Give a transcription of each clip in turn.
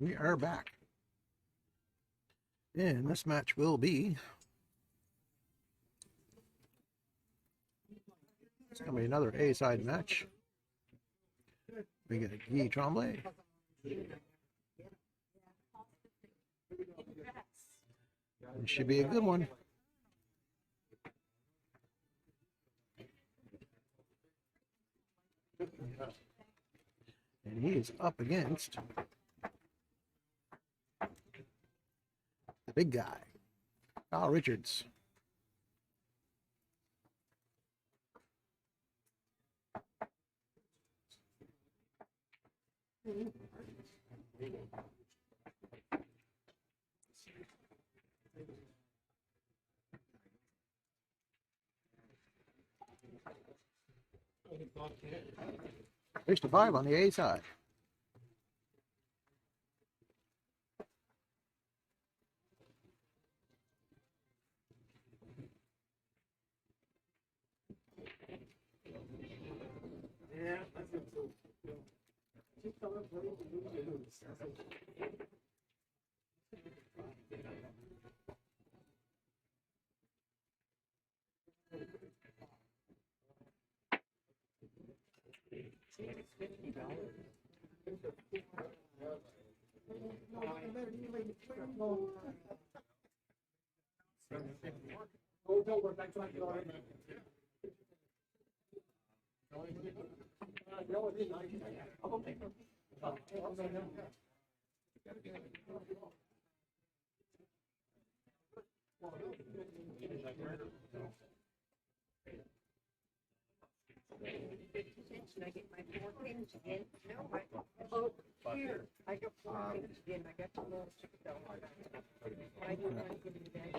We are back. And this match will be, it's going to be another A-side match. We got Guy Tremblay. It should be a good one. And he is up against the big guy, Kyle Richards. Race to 5 on the A side. Can I get my 4 pins again? No, oh, here, I got 4 pins again. I got the little stick I do want to give you that.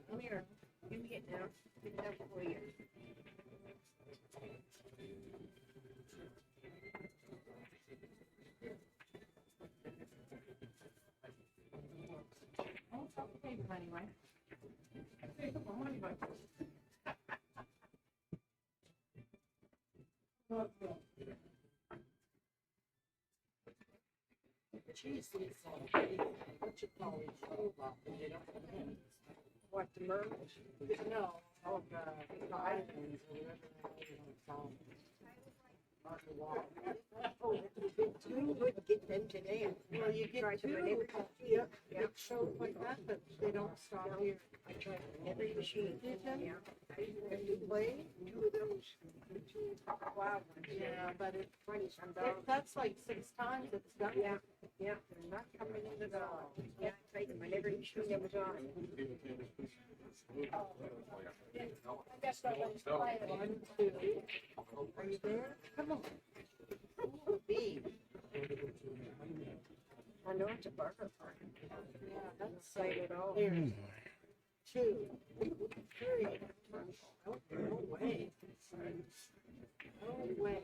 Come here, give me it now. Get that for you. Oh, it's okay, anyway. Cheese is what you call it, what, the merge? No, oh, the islands or whatever. Oh, you wouldn't get them today. Well, you get two. Yep, it shows like that, but they don't stop here. I tried every machine. Yeah. And you play 2 of those. 2 wild ones. Yeah, but it's that's like 6 times it's done. Yeah, yeah. They're not coming in at all. Yeah, I tried them on every machine that was on. I guess that one's quiet. 1, 2. Are you there? Come on. Ooh, B. I know it's a burger part. Yeah, that's say it all. Here. 2, 3. Oh, no way. No way.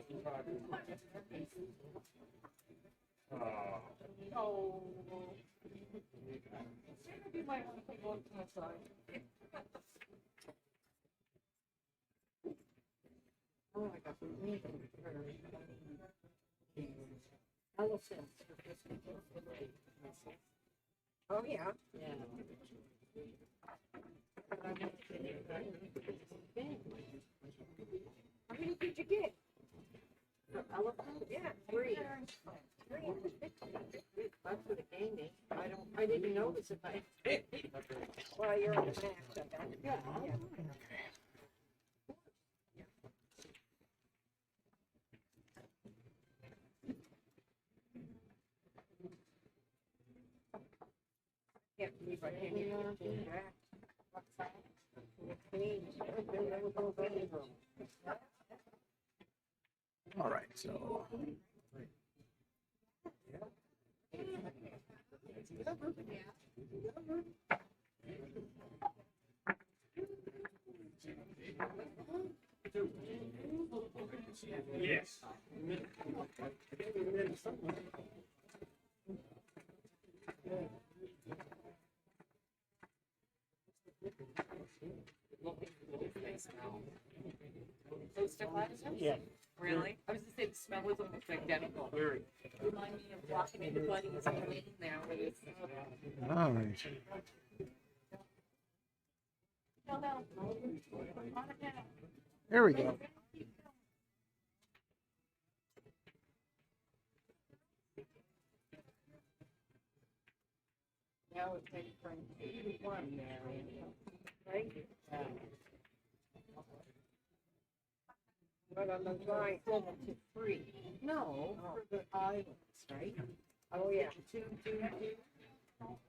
Oh. You might want to go to the side. Oh, I got the elephant. Oh, yeah. Yeah. How many did you get? The elephant? Yeah, 3. 3. That's what it gave me. I didn't notice if I. Well, you're on the max, I bet. Yeah. Yeah. Can't believe I can't even get back. What's that? All right, so. Yes. Toast it last time? Yeah. Really? I was gonna say the smell was almost identical. Remind me of walking into Buddy's and waiting there with his. All right. There we go. Now it's like from 81 there, right? But on the right, To 3. No, for the islands, right? oh yeah. Two.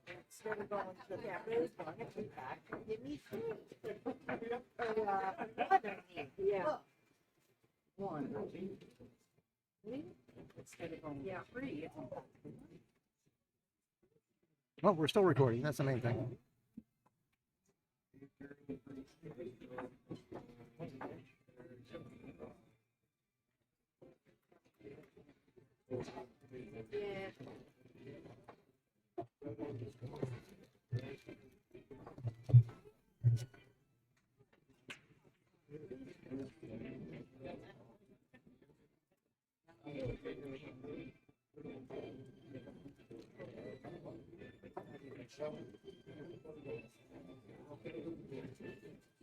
Instead of going to the cruise one, it's back. Give me 3. Yeah. Look. 1, 2, 3. Instead of going 3, it's on back. Well, we're still recording. That's the main thing. Yeah.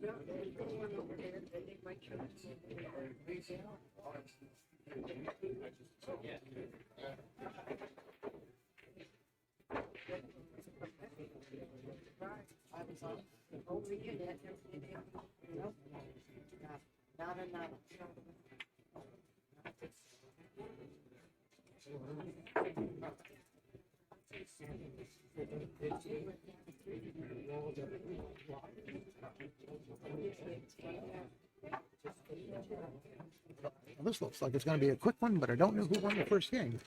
No, there's no one over there. I think my church. I was on over unit. Nope. Not enough. Well, this looks like it's going to be a quick one, but I don't know who won the first game.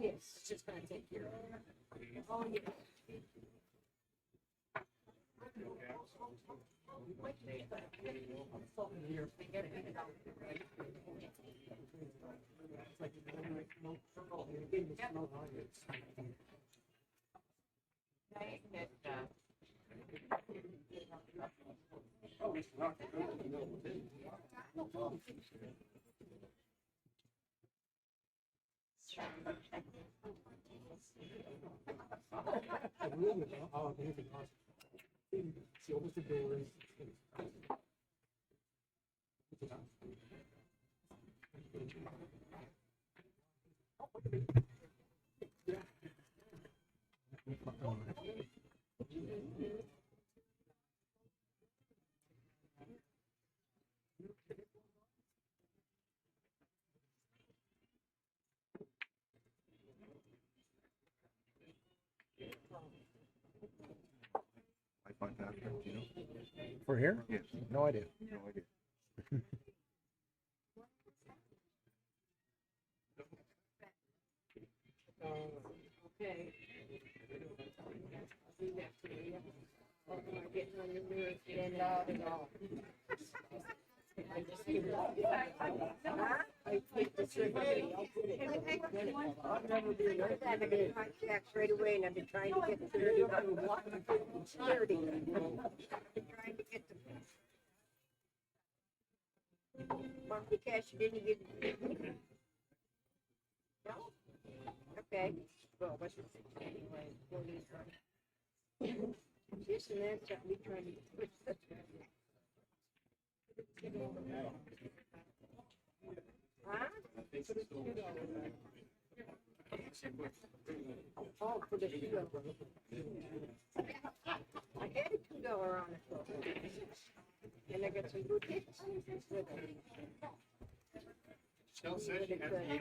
Yes, it's just gonna take care of it. Oh, yeah. She opens the doors. I find that, you know? For here? Yes. No idea. No idea. Okay. Getting on your nerves, getting loud and all. I just give it up. I take the trip. I've never been like that. I get contacts right away, and I've been trying to get 30. 30. I've been trying to get the monthly cash. You didn't get. No. Okay. Well, what's the anyway? 40. This and that's what we trying to push this. Huh? Oh, for the $2. I had a $2 on it though. And I got some good hits with it. Still says you have to eat.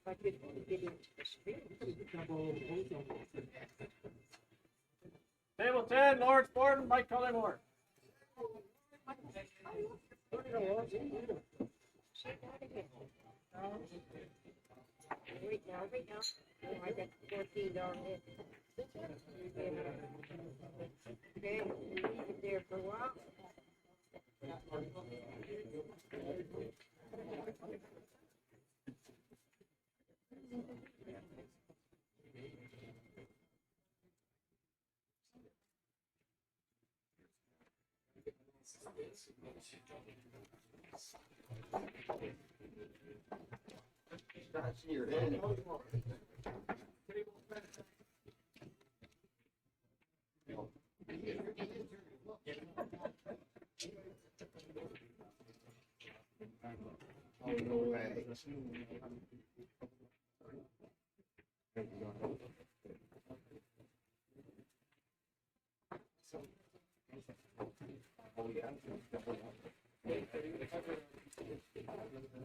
I could get into the street. Table 10, Lawrence Borden, Mike Collymore. Wait now. Oh, I got $14 hit. Okay, leave it there for a while. Scratching your head.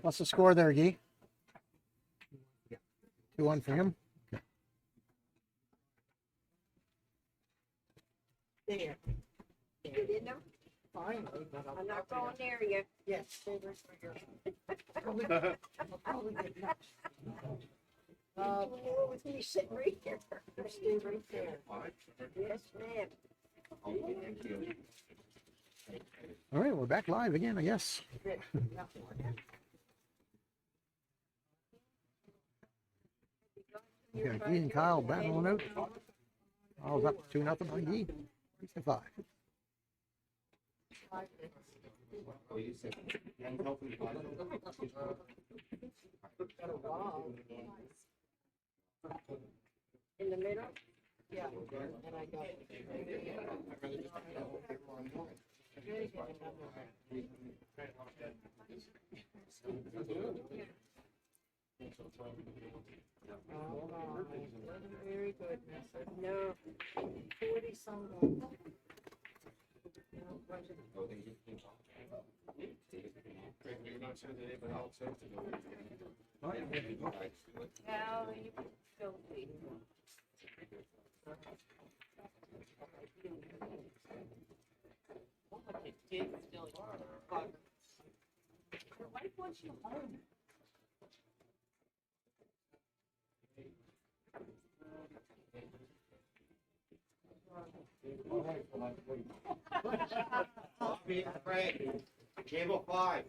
What's the score there, Guy? 2-1 for him. There. You didn't know? Fine. I'm not going there yet. Yes, stay right for your. I'll probably get next. Oh, with me sitting right there. Stay right there. Yes, ma'am. All right, we're back live again, I guess. We got Guy and Kyle battling out. Kyle's up 2-0 on Guy. 3-5. In the middle? Yeah, and I got very good. No. 40 some. Well, you go wait. Your wife wants you home. Be afraid. Table 5.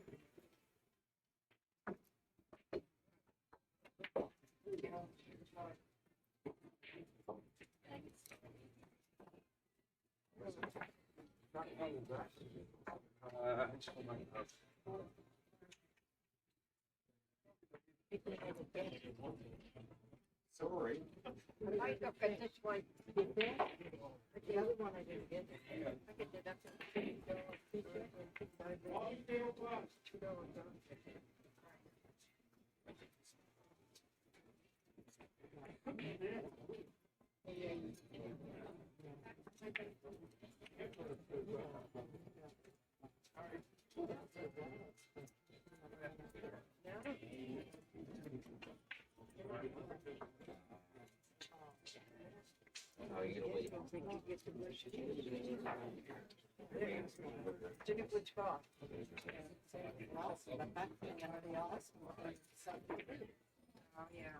Sorry. I might look at this one. But the other one I didn't get. I could do that. Did it which car? Oh, yeah.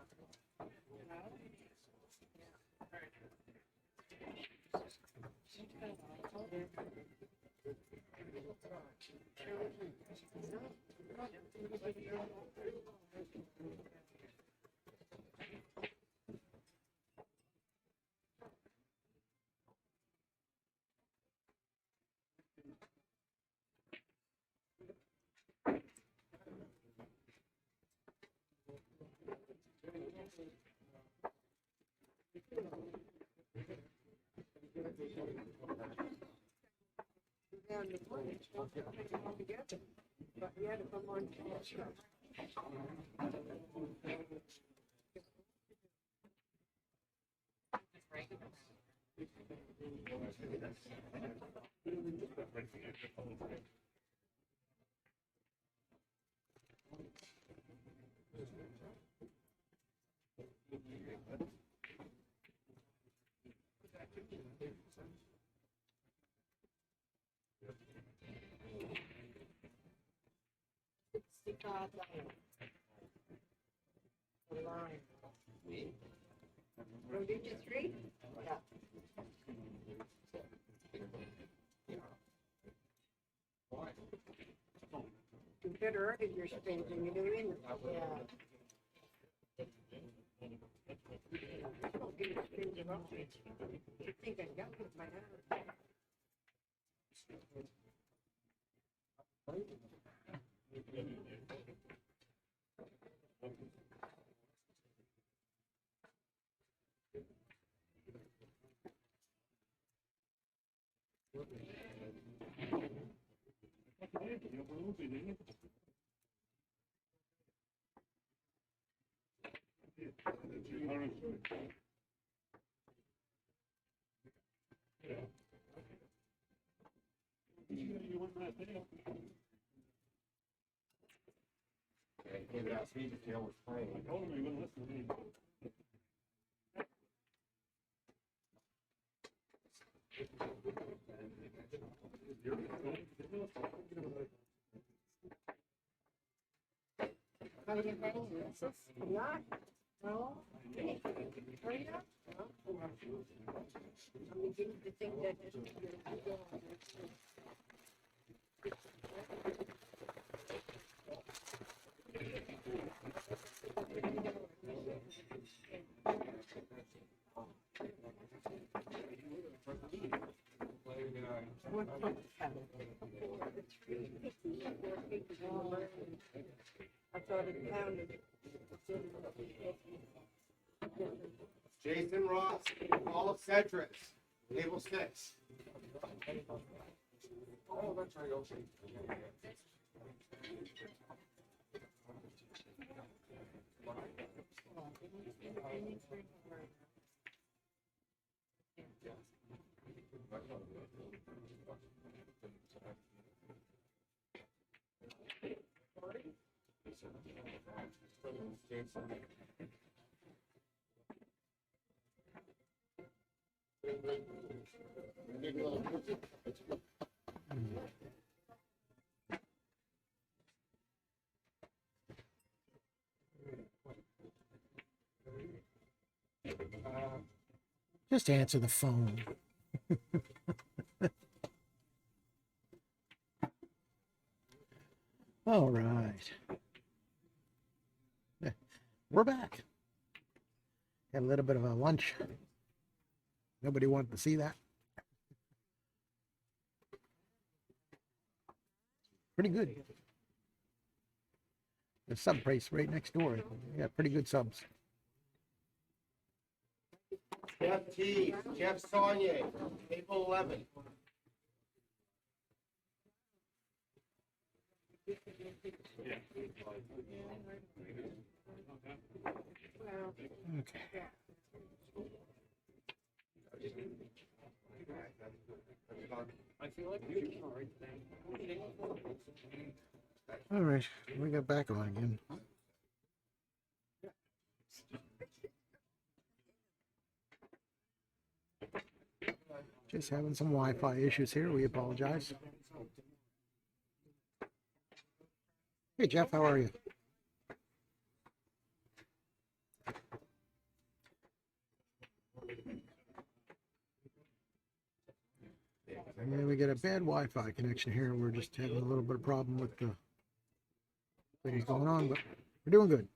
Down the bridge, don't get it all together. But you had to come on to the show. $65. The line. Oh, did you 3? Yeah. You better earn your spins when you do in. Yeah. Don't give your spins at all. You think I got it by now. How do you think this is? Not. No. Hurry up. I'm beginning to think that I thought it pounded. Jason Ross, all of Cedrus, table 6. Oh, that's right, okay. Just answer the phone. All right. We're back. Had a little bit of a lunch. Nobody wanted to see that. Pretty good. The sub place right next door. Yeah, pretty good subs. Jeff T, Jeff Saunier, table 11. Okay. I feel like you can already All right, we got back on again. Just having some Wi-Fi issues here. We apologize. Hey, Jeff, how are you? And we get a bad Wi-Fi connection here. We're just having a little bit of problem with the things going on, but we're doing good.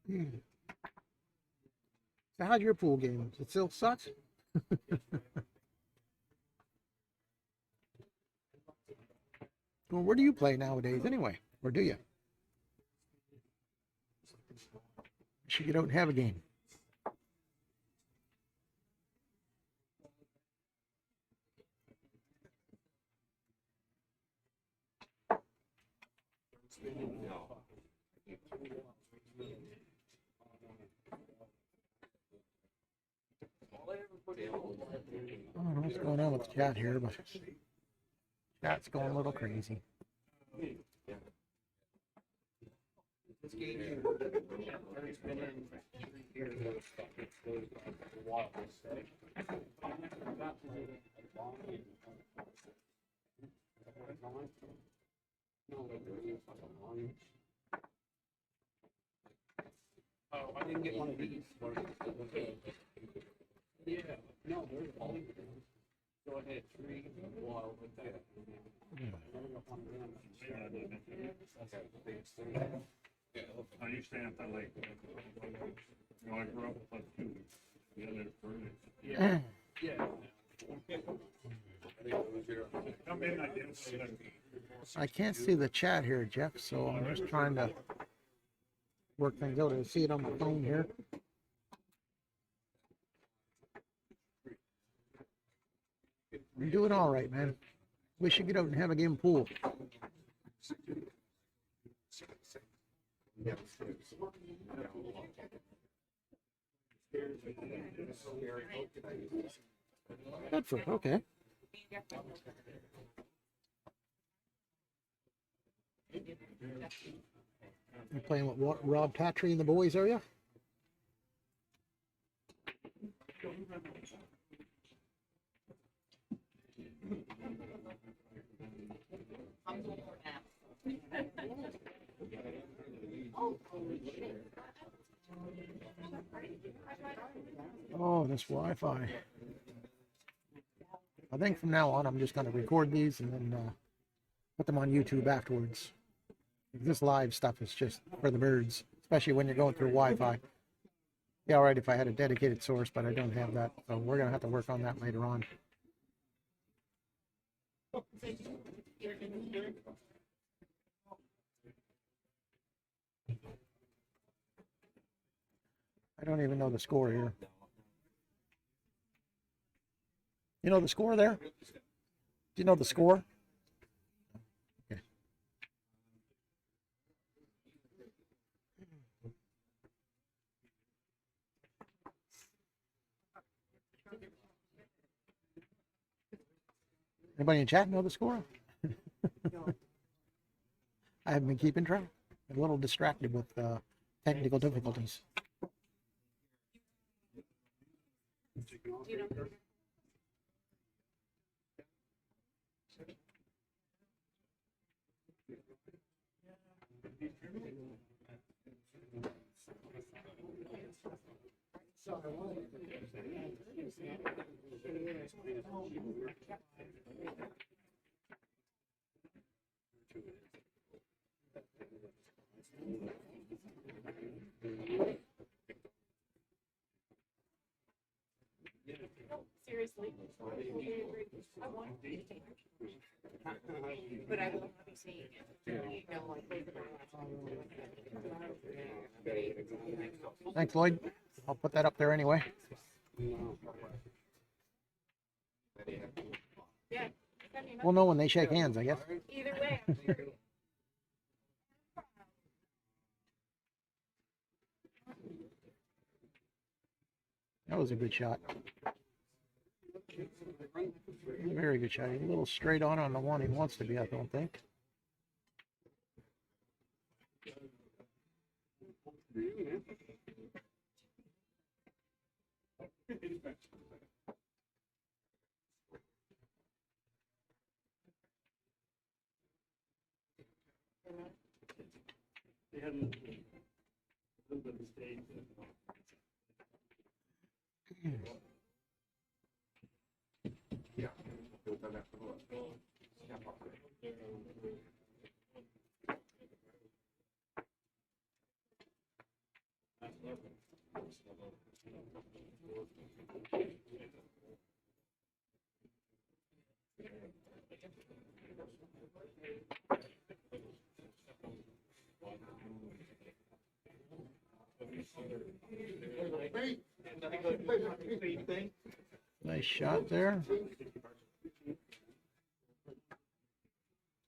Yeah. So how's your pool game? It still sucks? Well, where do you play nowadays anyway? Or do you? We should get out and have a game. I don't know what's going on with the chat here, but chat's going a little crazy. Oh, I didn't get one of these. Yeah, no, there's only. Go ahead, 3 wild with that. I used to have to like, you know, I grew up with like 2 the other furnace. Yeah. Yeah. Come in, I didn't see them. I can't see the chat here, Jeff, so I'm just trying to work things out. I see it on my phone here. I'm doing all right, man. We should get out and have a game of pool. Bedford, okay. You're playing with what, Rob Patry and the boys, are you? Oh, this Wi-Fi. I think from now on, I'm just going to record these and then put them on YouTube afterwards. This live stuff is just for the birds, especially when you're going through Wi-Fi. Yeah, all right, if I had a dedicated source, but I don't have that. So we're going to have to work on that later on. I don't even know the score here. You know the score there? Do you know the score? Okay. Anybody in chat know the score? I haven't been keeping track. I'm a little distracted with technical difficulties. Seriously. I want to take pictures. But I will not be seeing it. You know, like, Thanks, Lloyd. I'll put that up there anyway. yeah. We'll know when they shake hands, I guess. Either way, I'm sure. That was a good shot. Very good shot. He's a little straight on the one he wants to be, I don't think. They had a little bit of mistake. Nice shot there.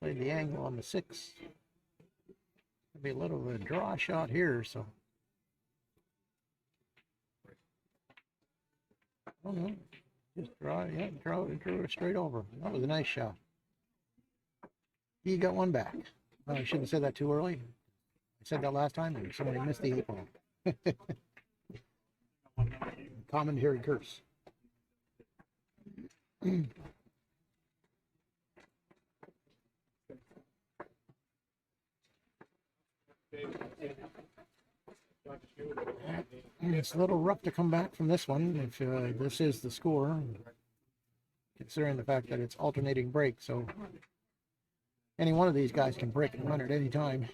Played the angle on the 6. There'll be a little of a draw shot here, so. Oh no, just draw it straight over. That was a nice shot. He got one back. Well, I shouldn't have said that too early. I said that last time and somebody missed the 8 ball. Commentary curse. It's a little rough to come back from this one if this is the score, considering the fact that it's alternating break. So any one of these guys can break and run at any time.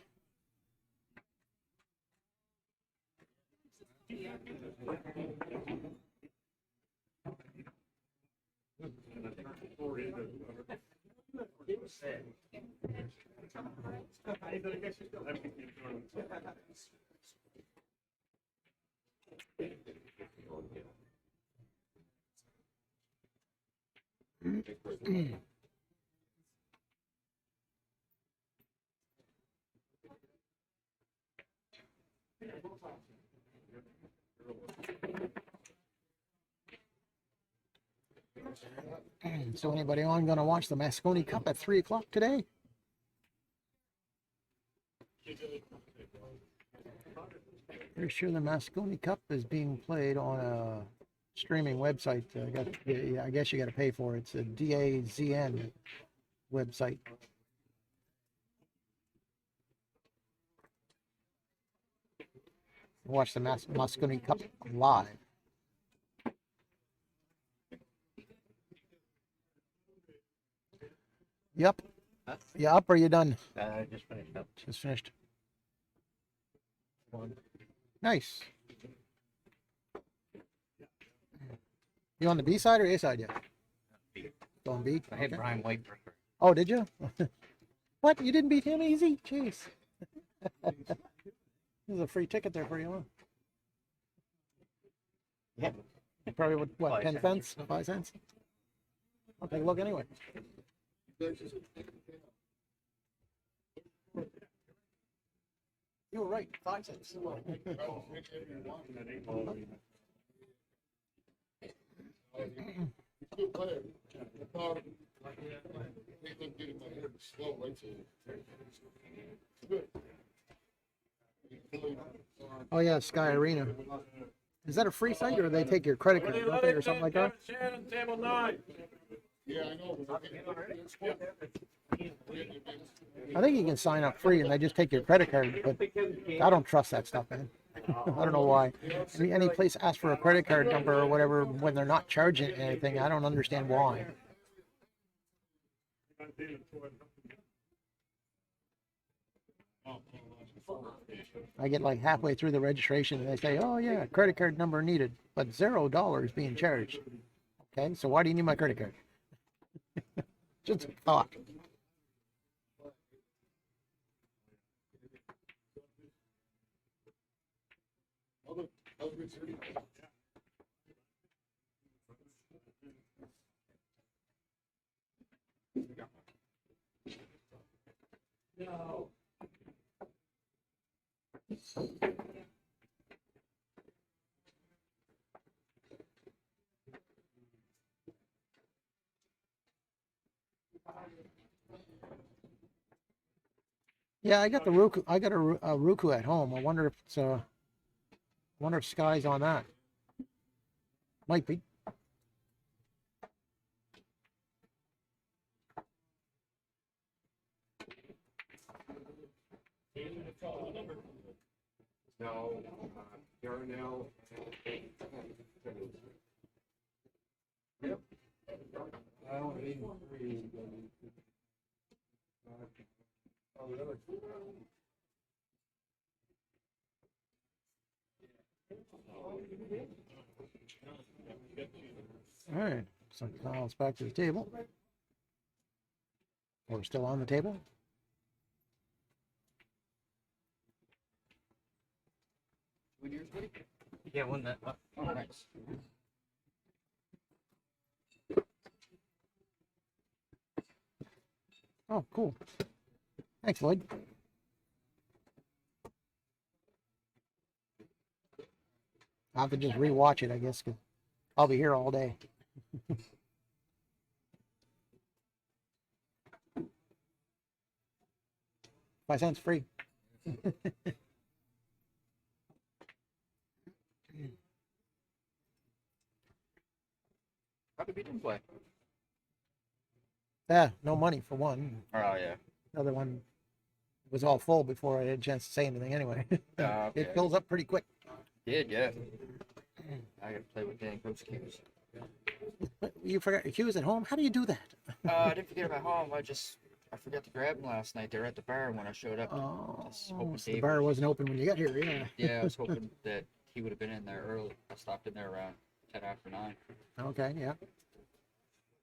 So anybody on going to watch the Mosconi Cup at 3 o'clock today? Pretty sure the Mosconi Cup is being played on a streaming website. I guess you got to pay for it. It's a DAZN website. Watch the Mosconi Cup live. Yep. Huh? You up or you done? Just finished up. Just finished. Nice. You on the B side or A side yet? B. On B? I hit Okay. Brian White for sure. Oh, did you? What? You didn't beat him easy? Jeez. There's a free ticket there for you, huh? Yeah. Probably what, 5 10 cents. cents? 5 cents? I'll take a look anyway. You were right, 5 cents. Oh yeah, Sky Arena. Is that a free site or they take your credit card, don't they, or something like that? Shannon, table 9. Yeah, I know. I think you can sign up free and they just take your credit card, but I don't trust that stuff, man. I don't know why. Any place asks for a credit card number or whatever when they're not charging anything, I don't understand why. I get like halfway through the registration and they say, oh yeah, credit card number needed, but $0 being charged. Okay, so why do you need my credit card? Just a thought. Yeah, I got the Roku. I got a Roku at home. I wonder if it's wonder if Sky's on that. Might be. No, Darnell. Yep. I don't need three. Oh, really? All right, so now it's back to the table. We're still on the table. When yours, buddy? Yeah, one that. Oh, nice. Oh, cool. Thanks, Lloyd. I'll have to just rewatch it, I guess, 'cause I'll be here all day. 5 cents free. How did we didn't play? Yeah, no money for one. Oh, yeah. The other one was all full before I had a chance to say anything anyway. Okay. It fills up pretty quick. Did, yeah. I gotta play with Dan Coach Cues. You forgot your cues at home? How do you do that? I didn't forget about home. I forgot to grab them last night. They were at the bar when I showed up. Oh, Just hoping so the Dave bar was- wasn't open when you got here, yeah. Yeah, I was hoping that he would have been in there early. I stopped in there around 10 after 9. Okay, yeah.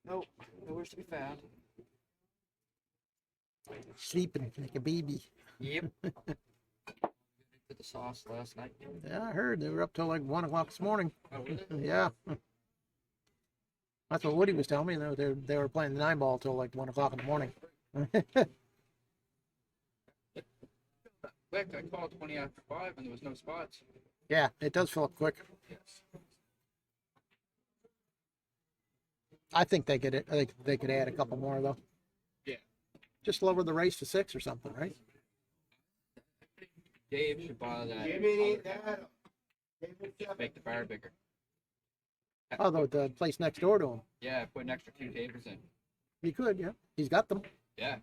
Nope, nowhere to be found. Sleeping like a baby. Yep. Did the sauce last night. Yeah, I heard they were up till like 1 o'clock this morning. Oh, really? Yeah. That's what Woody was telling me. They were playing the 9 ball till like 1 o'clock in the morning. Quick, I called 20 after 5 and there was no spots. Yeah, it does fill up quick. Yes. I think they could add a couple more though. Yeah. Just lower the race to 6 or something, right? Dave should buy that. Jimmy, that. Table seven. Make the bar bigger. Oh, the place next door to him. Yeah, put an extra 2 tables in. He could, yeah. He's got them. Yeah.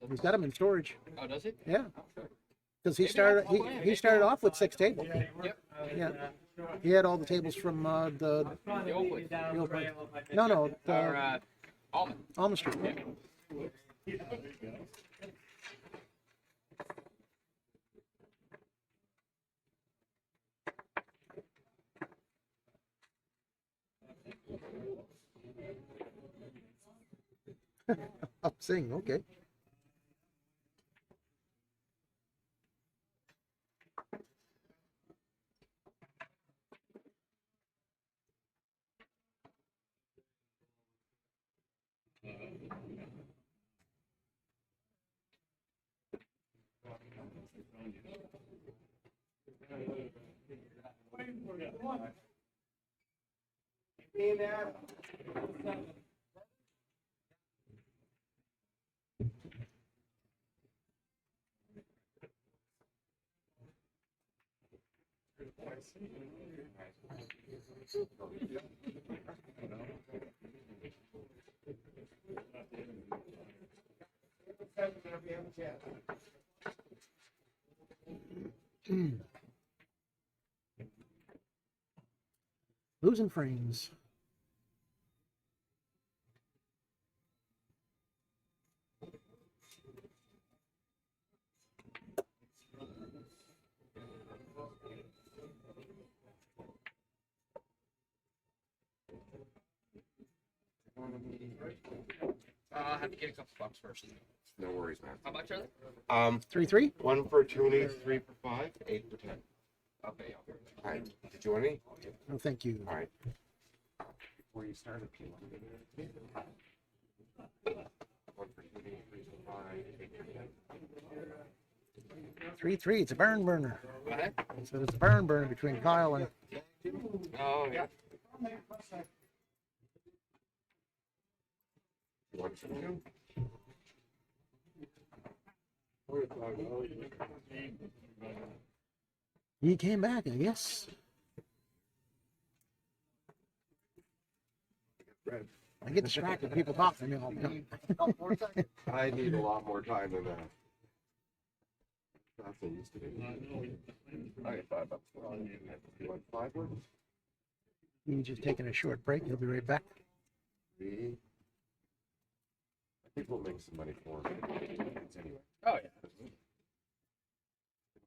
He's got them in storage. Oh, does he? Yeah, Oh, sure. because he Maybe started I'll play. he started off with 6 tables. Yep. Yeah, he had all the tables from the The old place. old place. No, Or, the Almond. Almond Street. Up sing, okay. Jimmy and Adam. Seven, whenever you have a chance. Losing frames. I have to get a couple bucks first. No worries, man. How much are they? 3-3. 1 for Tony, 3 for 5, 8 for 10. Okay, I'll All right. Did you want any? Oh, thank you. All right. Before you start, if you want to get it. 1 for Tony, 3 for 5, 8 for 10. 3-3. It's a barn burner. Go ahead. So it's a barn burner between Kyle and Oh, yeah. You want some? he came back, I guess. Red. I get distracted. People talk to me all the time. I need a lot more time than that. That's what it used to be. I get $5 for it. You want 5 ones? He's just taking a short break. He'll be right back. 3. I think we'll make some money for him. Anyway. Oh, yeah.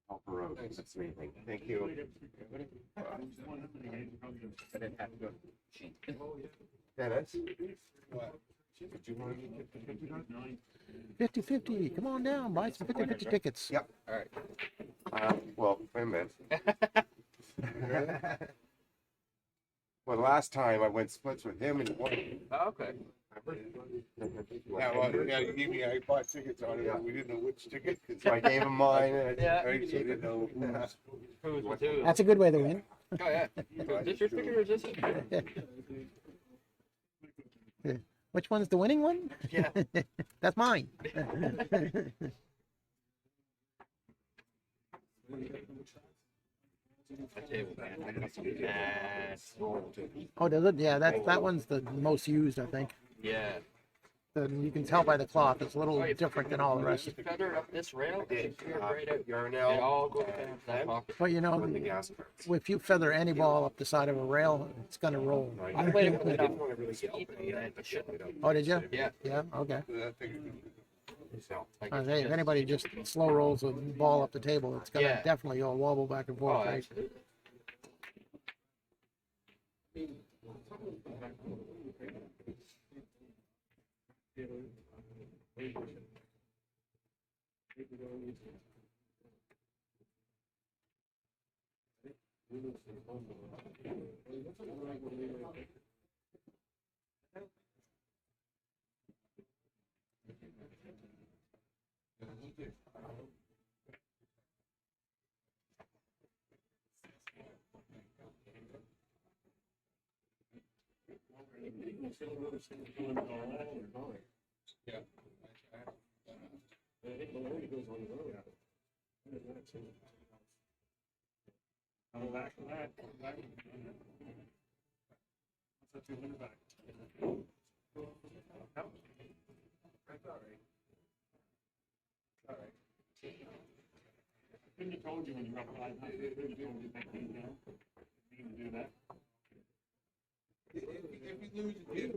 Help the road. That's the main thing. Thank you. I didn't have to go to the machine. Dennis? What? Did you want to get 50? 50-50. Come on down. Buy some 50-50 tickets. Yep. All right. Well, wait a minute. last time I went splits with him and one. Oh, okay. Yeah, well, yeah, he gave me, I bought tickets on it, but we didn't know which ticket, so I gave him mine, and Yeah. I didn't know Who's with who? That's a good way to win. Oh yeah. Is this your ticket or is this? Which one's the winning one? Yeah. That's mine. That table, man. That must be mad full, too. Oh, does it? Yeah, that one's the most used, I think. Yeah. You can tell by the cloth; it's a little Oh, you- different than all the rest. You feather up this rail. It's right out. It Yarnell. all goes down to that pocket. But you know, With the gas cards. if you feather any ball up the side of a rail, it's gonna roll. I played it with enough speed that it shouldn't. Oh, did you? Yeah. Yeah. Okay. So, like, Hey, if anybody just slow rolls a ball up the table, it's gonna Yeah. definitely go wobble back and Oh, forth. Right? absolutely. I'm back to that. What's that 200 back? I think he told you when you were up 500, he told you to take these down. You can do that. If you lose, you get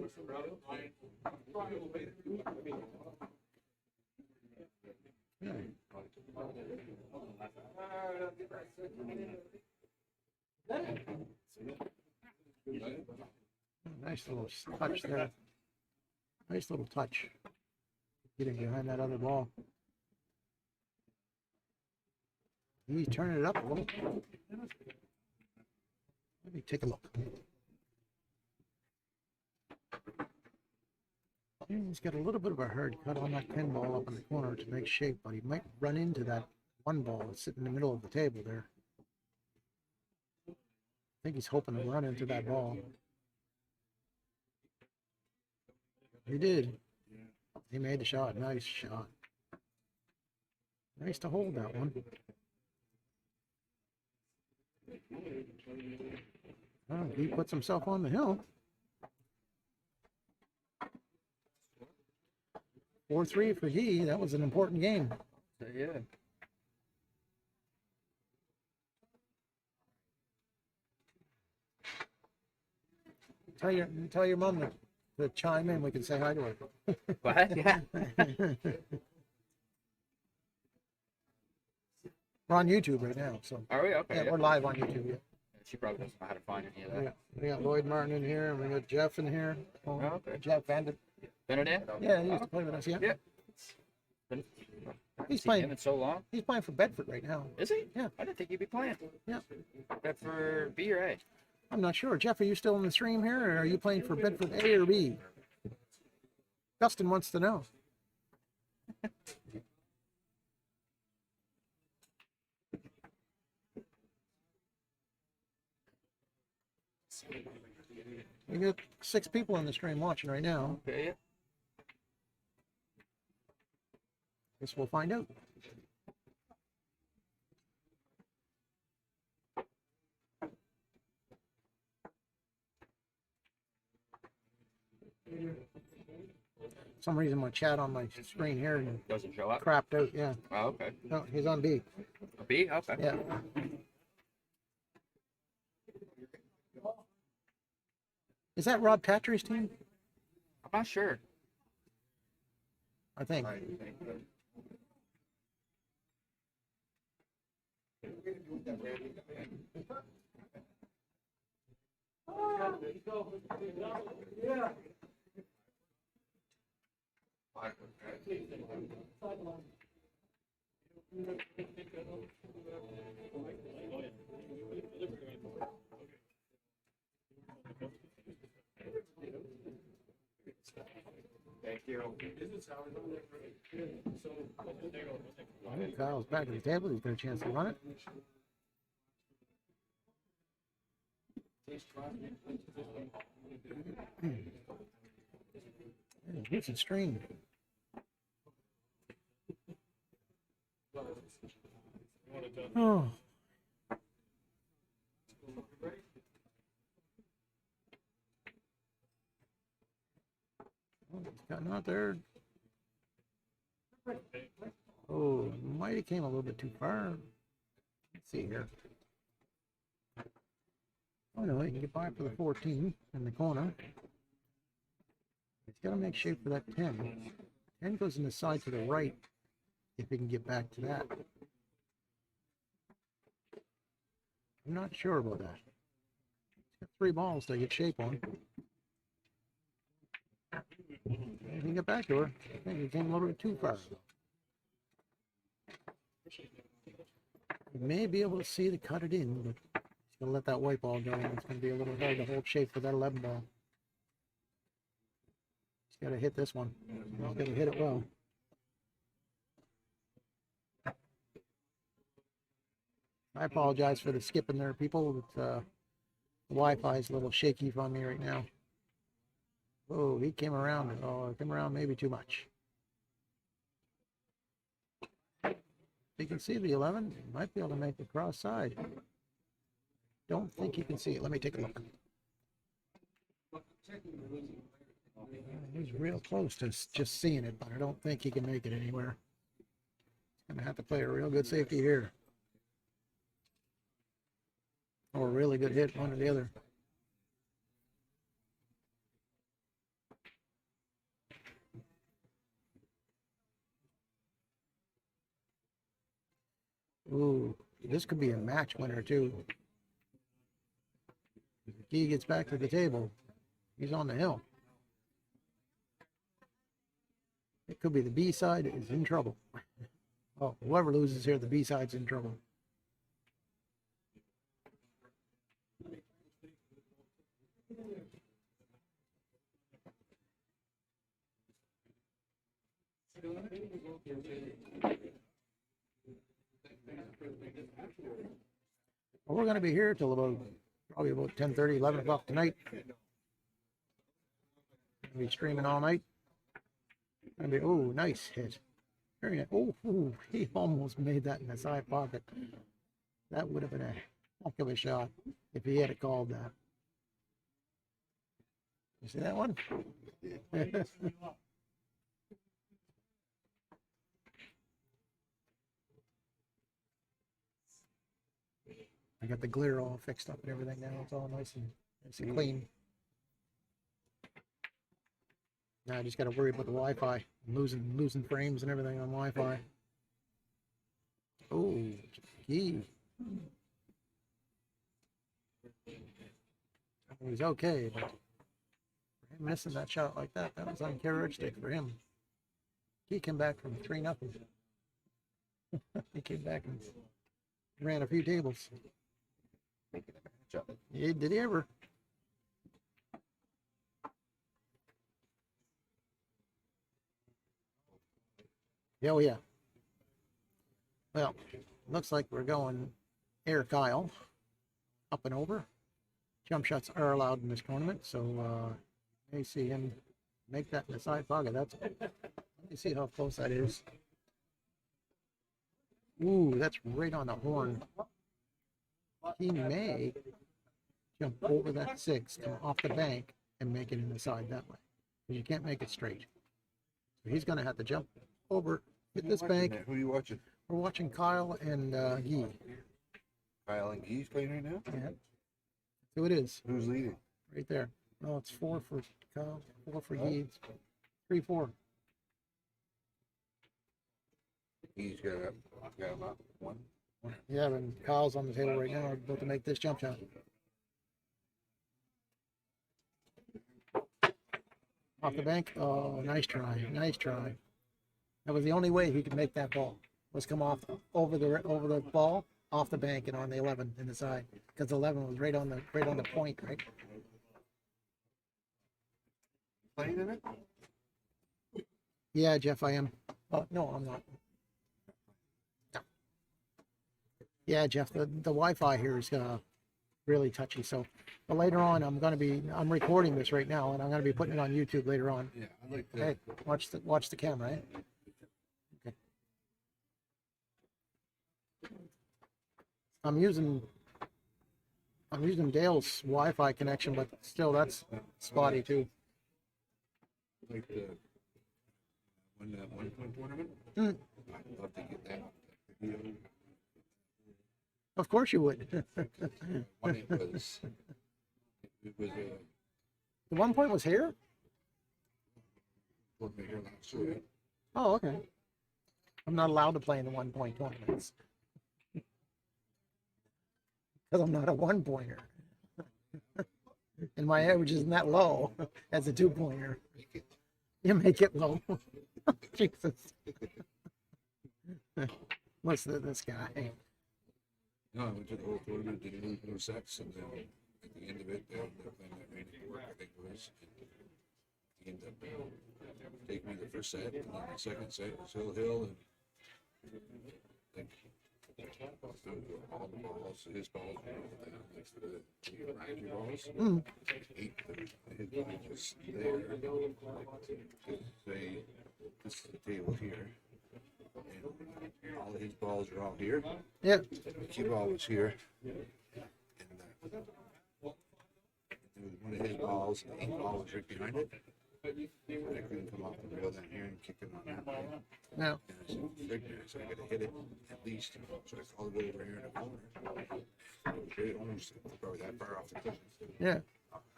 Nice little touch there. Nice little touch. Getting behind that other ball. He's turning it up a little. Let me take a look. He's got a little bit of a hard cut on that pinball up in the corner to make shape, but he might run into that one ball that's sitting in the middle of the table there. I think he's hoping to run into that ball. He did. He made the shot. Nice shot. Nice to hold that one. Oh, he puts himself on the hill. 4-3 for he. That was an important game. Yeah. Tell your mom to chime in. We can say hi to her. What? Yeah. We're on YouTube right now, so Are we? Okay. yeah, Yeah. we're live on YouTube. Yeah. She probably doesn't know how to find any of We that. got Lloyd Martin in here, and we got Jeff in here. Oh, okay. Jeff Vander. Benedict? Yeah, he used to play with us. Yeah, Yeah. He's He's playing- playing in so long. he's playing for Bedford right now. Is he? Yeah. I didn't think he'd be playing. Yeah. That for B or A? I'm not sure. Jeff, are you still in the stream here, or are you playing for Bedford A or B? Dustin wants to know. We got 6 people in the stream watching right now. Okay. Yeah. Guess we'll find out. For some reason my chat on my screen here Doesn't show up. crapped out. Yeah, Oh, okay. no, he's on B. A B? Okay. Yeah. Is that Rob Patry's team? I'm not sure. I think. Kyle's back at the table. He's got a chance to run it. Decent string. Oh. He's gotten out there. Oh, might have came a little bit too far. Let's see here. Oh no, he can get by for the 14 in the corner. He's got to make shape for that 10. 10 goes in the side to the right if he can get back to that. I'm not sure about that. He's got 3 balls to get shape on. He can get back to her. I think he came a little bit too far. You may be able to see to cut it in, but he's going to let that white ball go, and it's going to be a little hard to hold shape for that 11 ball. He's got to hit this one. He's got to hit it well. I apologize for the skipping there, people. The Wi-Fi is a little shaky for me right now. Oh, he came around. Oh, came around maybe too much. You can see the 11. He might be able to make the cross side. Don't think you can see it. Let me take a look. He's real close to just seeing it, but I don't think he can make it anywhere. He's going to have to play a real good safety here. Or a really good hit, one or the other. Ooh, this could be a match winner too. If he gets back to the table, he's on the hill. It could be the B side is in trouble. Oh, whoever loses here, the B side's in trouble. Well, we're going to be here till probably about 10:30, 11 o'clock tonight. We'll be streaming all night. Gonna be, oh, nice hit. Very nice. Oh, he almost made that in the side pocket. That would have been a heck of a shot if he had called that. You see that one? I got the glare all fixed up and everything now. It's all nice and clean. Now I just got to worry about the Wi-Fi. I'm losing frames and everything on Wi-Fi. Oh, gee. He's okay, but missing that shot like that was uncharacteristic for him. He came back from 3-0. He came back and ran a few tables. Yeah, did he ever? Oh yeah. Well, looks like we're going Air Kyle up and over. Jump shots are allowed in this tournament, so may see him make that in the side pocket. Let me see how close that is. Ooh, that's right on the horn. He may jump over that 6, come off the bank, and make it in the side that way. Because you can't make it straight. So he's going to have to jump over, hit this bank. Who are you watching? We're watching Kyle and Guy. Kyle and Guy's playing right now? Yeah. So it is. Who's leading? Right there. No, it's 4 for Kyle, 4 for Guy. 3-4. He's got him up 1. Yeah, and Kyle's on the table right now, about to make this jump shot. Off the bank. Oh, nice try. Nice try. That was the only way he could make that ball. Was come off over the ball, off the bank, and on the 11 in the side, because the 11 was right on the point, right? Playing in it? Yeah, Jeff, I am. Oh, no, I'm not. No. Yeah, Jeff, the Wi-Fi here is really touchy. So, but later on, I'm recording this right now, and I'm gonna be putting it on YouTube later on. Yeah, I like Hey, watch the camera, eh? Okay. I'm using Dale's Wi-Fi connection, but still that's spotty too. like the when that 1 point tournament. Mm. I'd love to get that video. Of course you would. When it was The 1 point was here? working here last year. Oh, okay. I'm not allowed to play in the 1 point tournaments. Because I'm not a 1 pointer. And my average isn't that low as a 2 pointer. You make it low. Jesus. What's this guy? No, I went to the whole tournament, didn't lose no sets, and then at the end of it, they're playing that rainy work, I think it was. And he ended up taking me the first set, and then the second set was Hill, and like all the balls, his balls were down next to the Ranky balls. Mm. His ball was there. Say, this is the table here. And all of his balls are all here. Yeah. The cue ball was here. And there was one of his balls, the ink ball was right behind it. I couldn't come off the rail down here and kick it on that way. No. And I said, figure, so I gotta hit it at least. So I called it over here in the corner. It was right almost probably that far off the cushion. Yeah.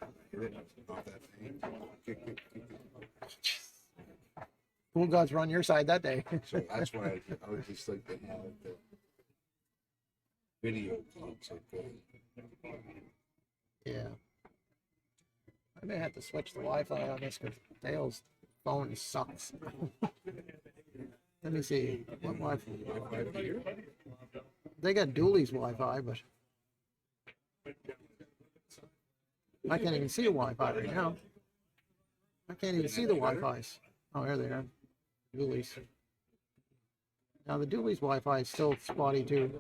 I hit it off that thing. Kick it. Pool gods were on your side that day. So that's why I would just like to have the video clips like Yeah. I may have to switch the Wi-Fi on this because Dale's phone sucks. Let me see. What Wi-Fi? Wi-Fi here. They got Dooley's Wi-Fi, but I can't even see a Wi-Fi right now. I can't even see the Wi-Fis. Oh, there they are. Dooley's. Now the Dooley's Wi-Fi is still spotty too.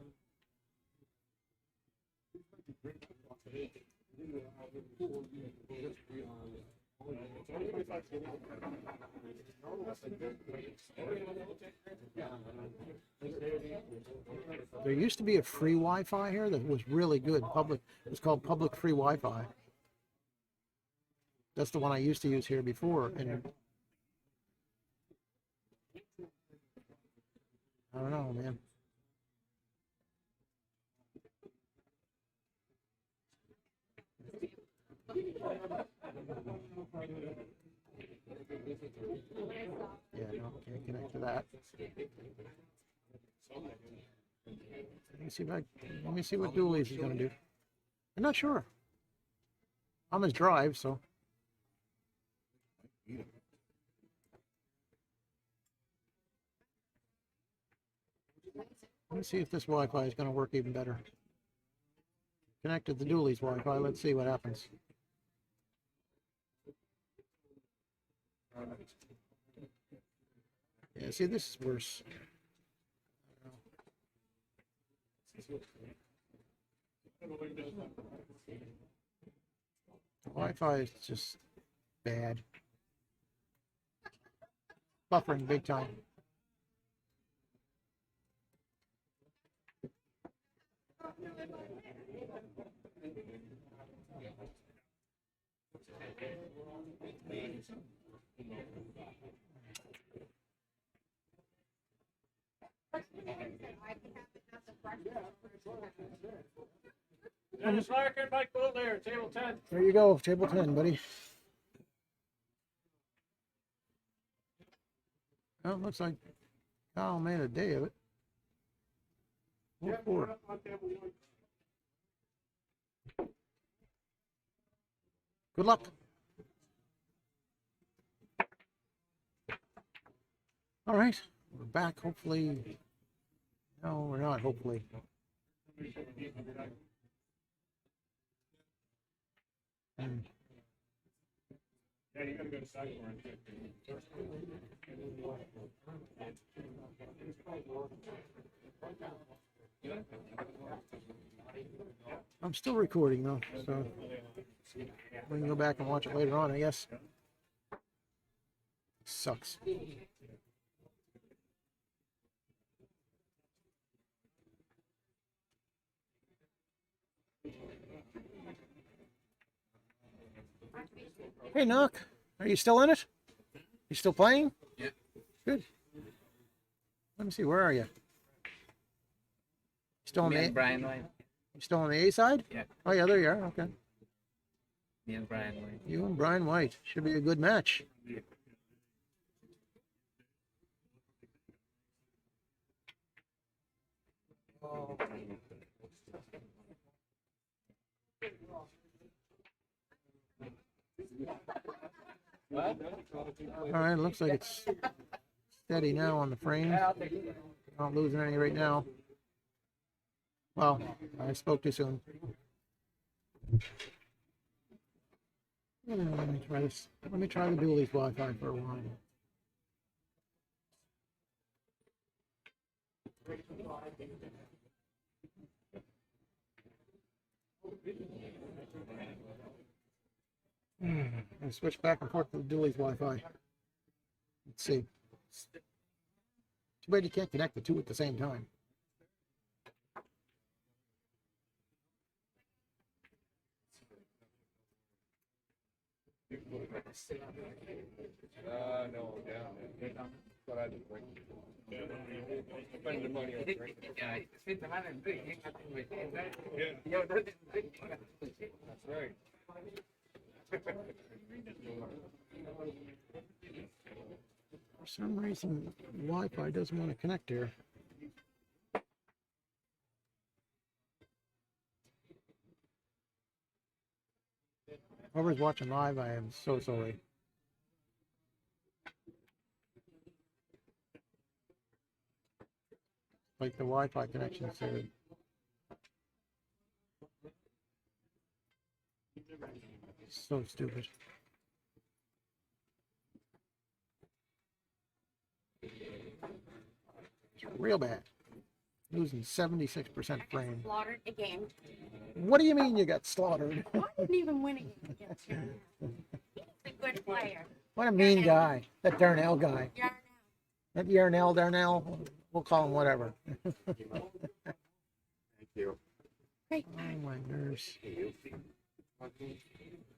There used to be a free Wi-Fi here that was really good. It was called public free Wi-Fi. That's the one I used to use here before, and I don't know, man. Yeah, no, can't connect to that. Let me see what Dooley's is gonna do. I'm not sure. I'm his drive, so. Let me see if this Wi-Fi is gonna work even better. Connected to Dooley's Wi-Fi. Let's see what happens. Yeah, see, this is worse. Wi-Fi is just bad. Buffering big time. Dennis Larkin, Mike Bull there, table 10. There you go, table 10, buddy. Well, looks like Kyle made a day of it. 4-4. Good luck. All right, we're back. Hopefully, no, we're not. Hopefully, Yeah, you gotta go to Sagamore. I'm still recording though, so we can go back and watch it later on, I guess. Sucks. Hey, Knock, are you still in it? You still playing? Yeah. Good. Let me see, where are you? Still on Me the and Brian White. you still on the A side? Yeah. Oh yeah, there you are. Okay. Me and Brian White. You and Brian White should be a good match. All right, looks like it's steady now on the frame. Not losing any right now. Well, I spoke too soon. Let me try this. Let me try the Dooley's Wi-Fi for a while. I switch back and forth to the Dooley's Wi-Fi. Let's see. Too bad you can't connect the two at the same time. No, down. But I didn't bring. Spend the money on drink. That's right. For some reason, Wi-Fi doesn't want to connect here. Whoever's watching live, I am so sorry. Like the Wi-Fi connection said. So stupid. It's real bad. Losing 76% frame. Slaughtered again. What do you mean you got slaughtered? I didn't even win against him. He's a good player. What a mean guy. That Darnell guy. Yarnell. That Yarnell, Darnell. We'll call him whatever. Thank you. Great. Oh, my nerves.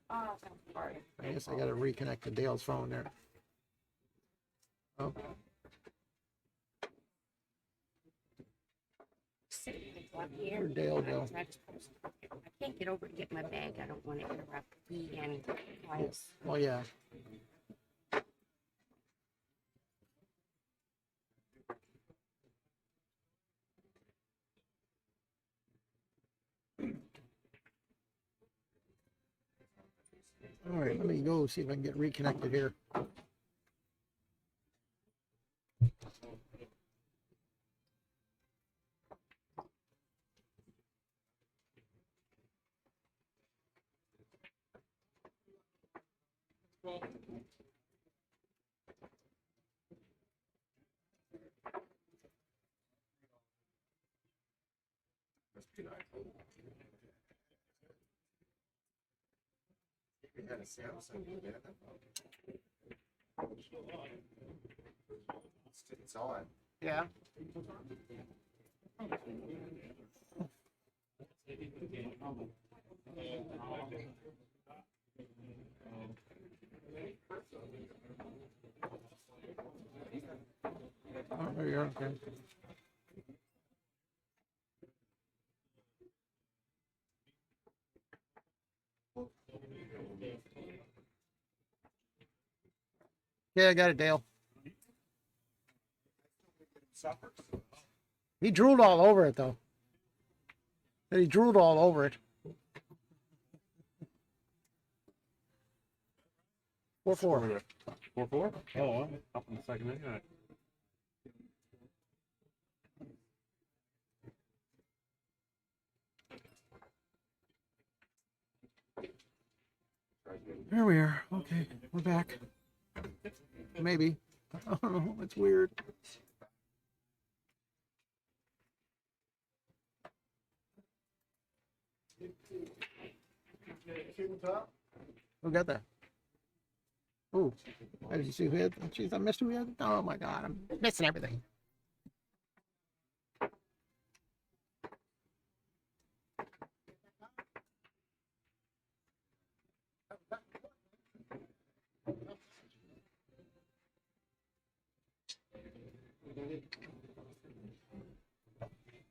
Oh, so sorry. I guess I got to reconnect to Dale's phone there. Oh, Up here. where'd Dale go? I can't get over to get my bag. I don't want to interrupt the and class. Oh, yeah. All right, let me go see if I can get reconnected here. Must be nice. We had a Samsung, we had that. It's on. Yeah. Oh, there you are. Okay. Yeah, I got it, Dale. He drooled all over it, though. He drooled all over it. 4-4. 4-4? Oh, up in the second inning. There we are. Okay, we're back. Maybe. I don't know. It's weird. Who got that? Oh, did you see who had? Jeez, I missed who had. Oh my God, I'm missing everything.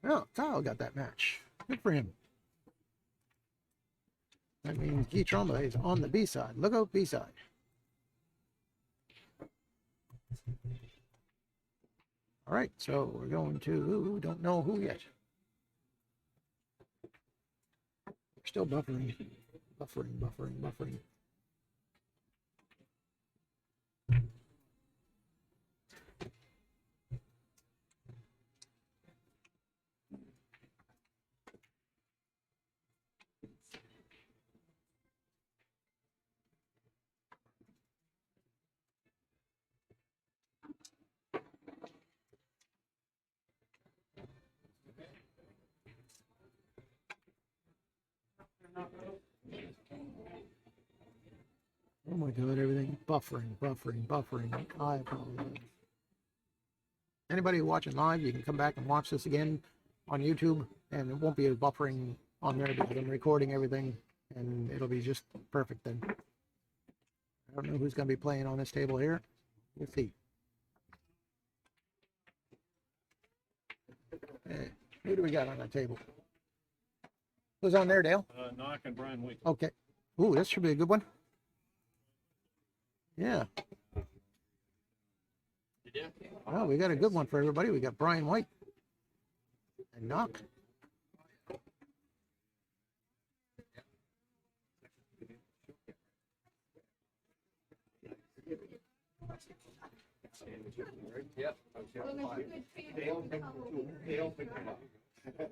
Oh, Kyle got that match. Good for him. That means Guy Tromba is on the B side. Look out, B side. All right, so we're going to, don't know who yet. We're still buffering. Buffering. Oh my God, everything buffering. I apologize. Anybody watching live, you can come back and watch this again on YouTube, and it won't be a buffering on there because I'm recording everything, and it'll be just perfect then. I don't know who's going to be playing on this table here. We'll see. Hey, who do we got on that table? Who's on there, Dale? Knock and Brian Wake. Okay. Ooh, this should be a good one. Yeah. Well, we got a good one for everybody. We got Brian White and Knock. Yep. Dale picked him up. Okay.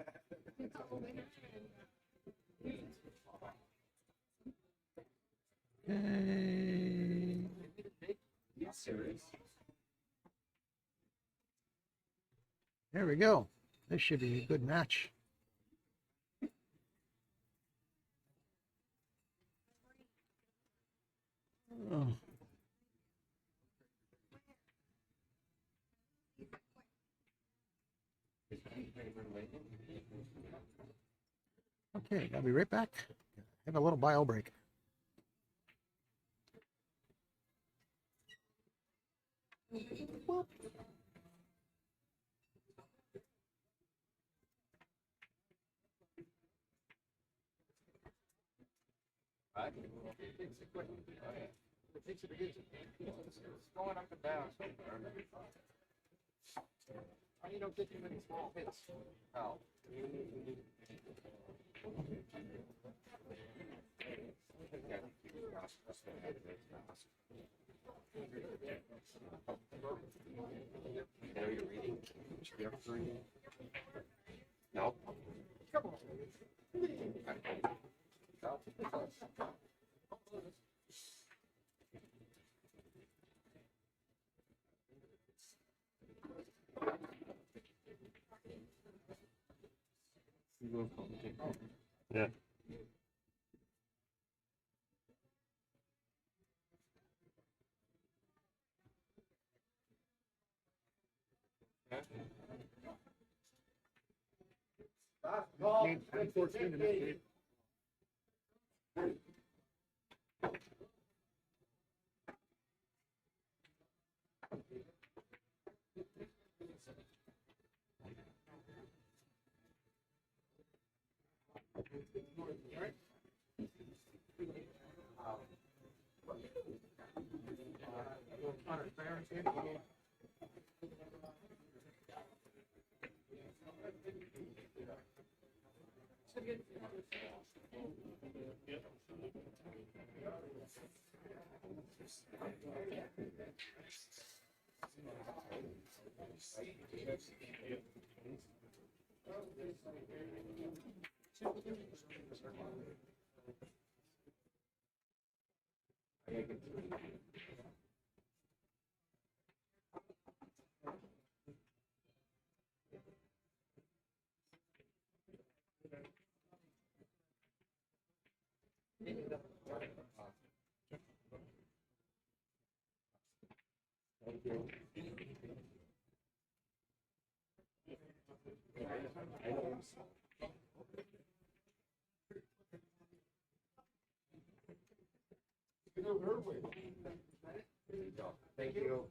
There we go. This should be a good match. Oh. Okay, I'll be right back. Have a little bio break. Right? It takes it quick. Oh, yeah. It takes it a good. It's going up and down. You don't get too many small hits. Oh. No. Come on. Yeah. Thank you.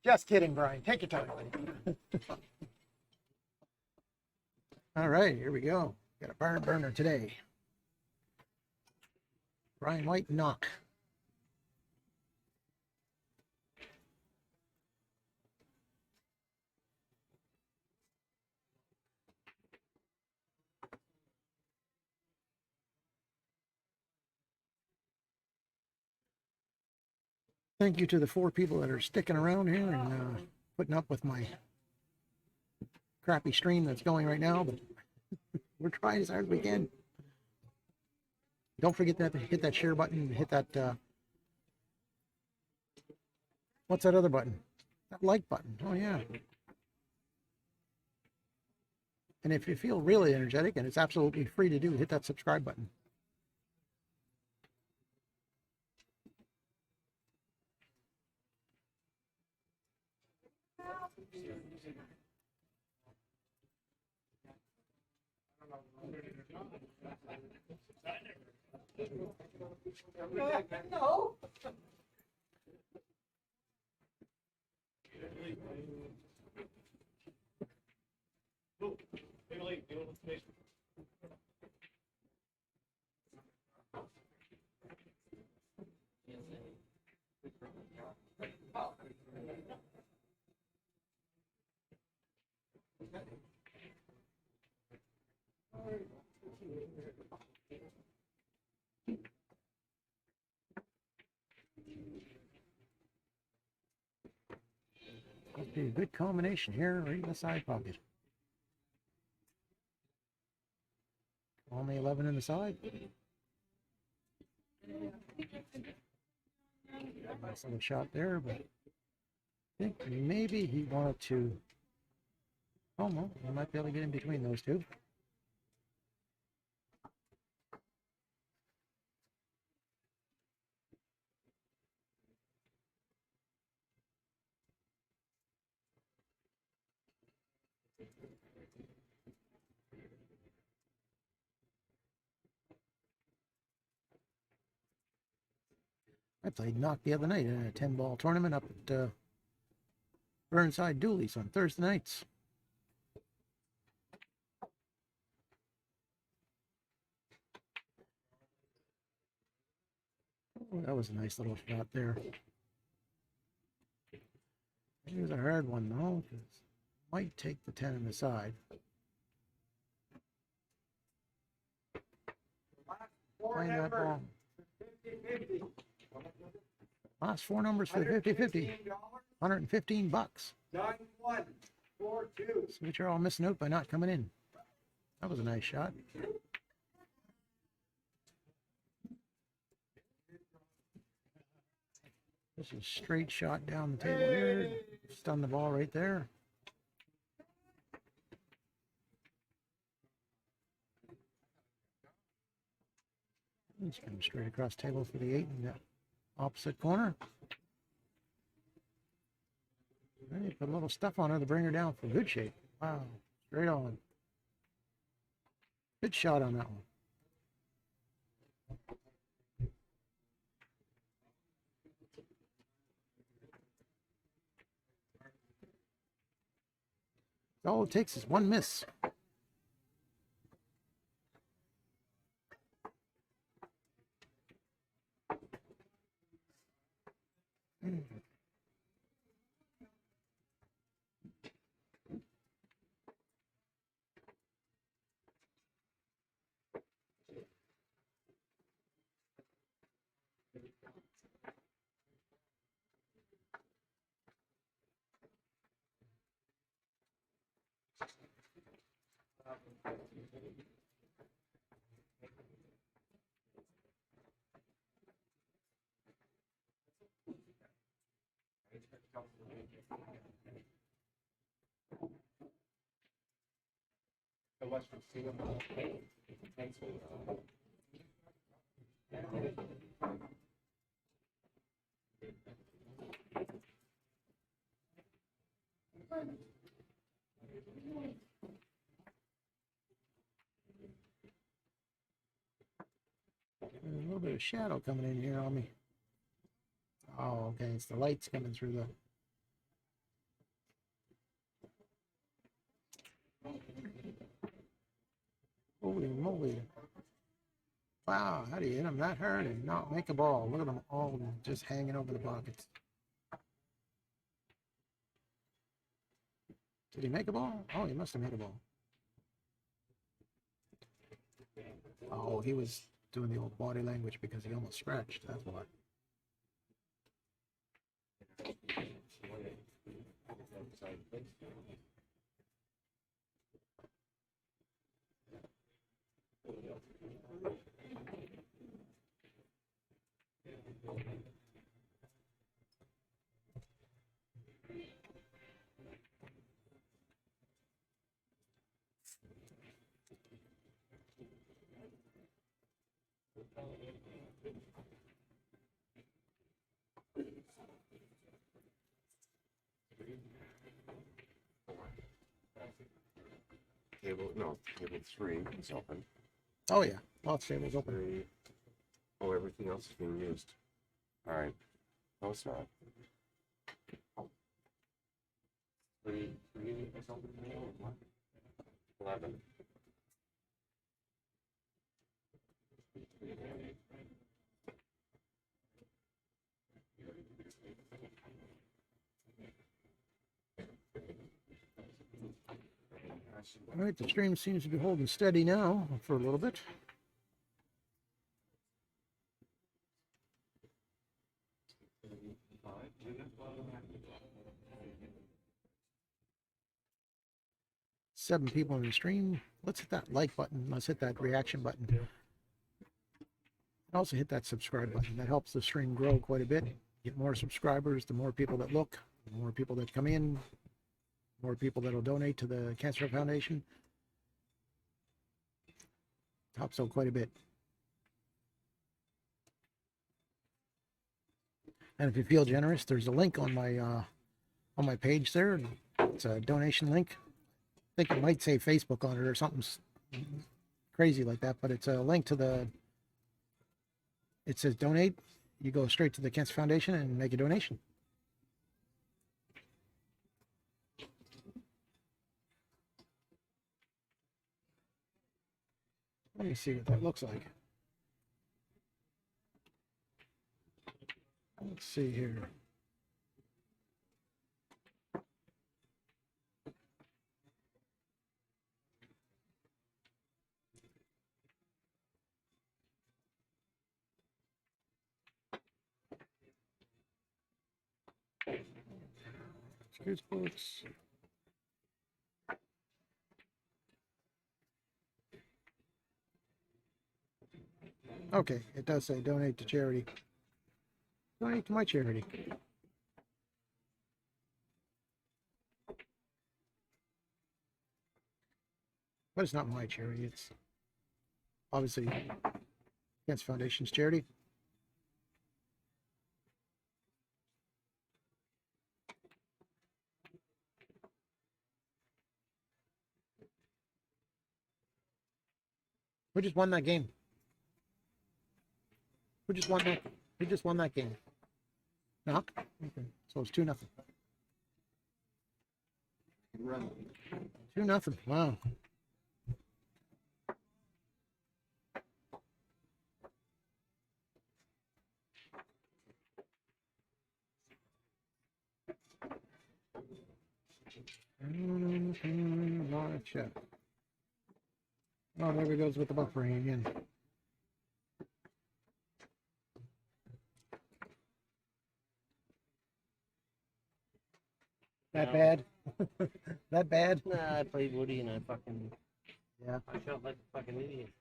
Just kidding, Brian. Take your time. All right, here we go. Got a barn burner today. Brian White knock. Thank you to the 4 people that are sticking around here and putting up with my crappy stream that's going right now, but we're trying as hard as we can. Don't forget that to hit that share button, hit that, what's that other button? That like button. Oh, yeah. And if you feel really energetic, and it's absolutely free to do, hit that subscribe button. No. Must be a good combination here, right in the side pocket. Only 11 in the side. Nice little shot there, but I think maybe he wanted to. Oh, well, he might be able to get in between those two. I played knock the other night in a 10-ball tournament up at Burnside Dooley's on Thursday nights. Oh, that was a nice little shot there. It was a hard one though, because might take the 10 on the side. Find that ball. Last four numbers for the 50-50. 115 bucks. Nine one 4-2. See what you're all missing out by not coming in. That was a nice shot. This is a straight shot down the table here. Stun the ball right there. It's coming straight across the table for the 8 in the opposite corner. Hey, put a little stuff on her to bring her down for good shape. Wow, straight on. Good shot on that one. All it takes is one miss. There's a little bit of shadow coming in here on me. Oh, okay, it's the lights coming through the... Holy moly. Wow, how do you hit them that hard and not make a ball? Look at them all just hanging over the buckets. Did he make a ball? Oh, he must have made a ball. Oh, he was doing the old body language because he almost scratched, that's why. Table 3 is open. Oh yeah, lots of tables open. 3. Oh, everything else is being used. All right. No, it's not. 3 is open now, or what? 11. All right, the stream seems to be holding steady now for a little bit. Seven people in the stream. Let's hit that like button. Let's hit that reaction button. And also hit that subscribe button. That helps the stream grow quite a bit. Get more subscribers, the more people that look, the more people that come in, more people that will donate to the Cancer Foundation. Helps out quite a bit. And if you feel generous, there's a link on my page there. It's a donation link. I think it might say Facebook on it or something crazy like that, but it's a link to the, it says donate. You go straight to the Cancer Foundation and make a donation. Let me see what that looks like. Let's see here. Excuse books. Okay, it does say donate to charity. Donate to my charity. But it's not my charity. It's obviously Cancer Foundation's charity. Who just won that game? Who just won that? Who just won that game? Knock? Okay. So it's 2-0. 2-0. Wow. Live chat. Oh, there he goes with the buffering again. That bad? That bad? Nah, I played Woody and I Yeah. felt like a fucking idiot.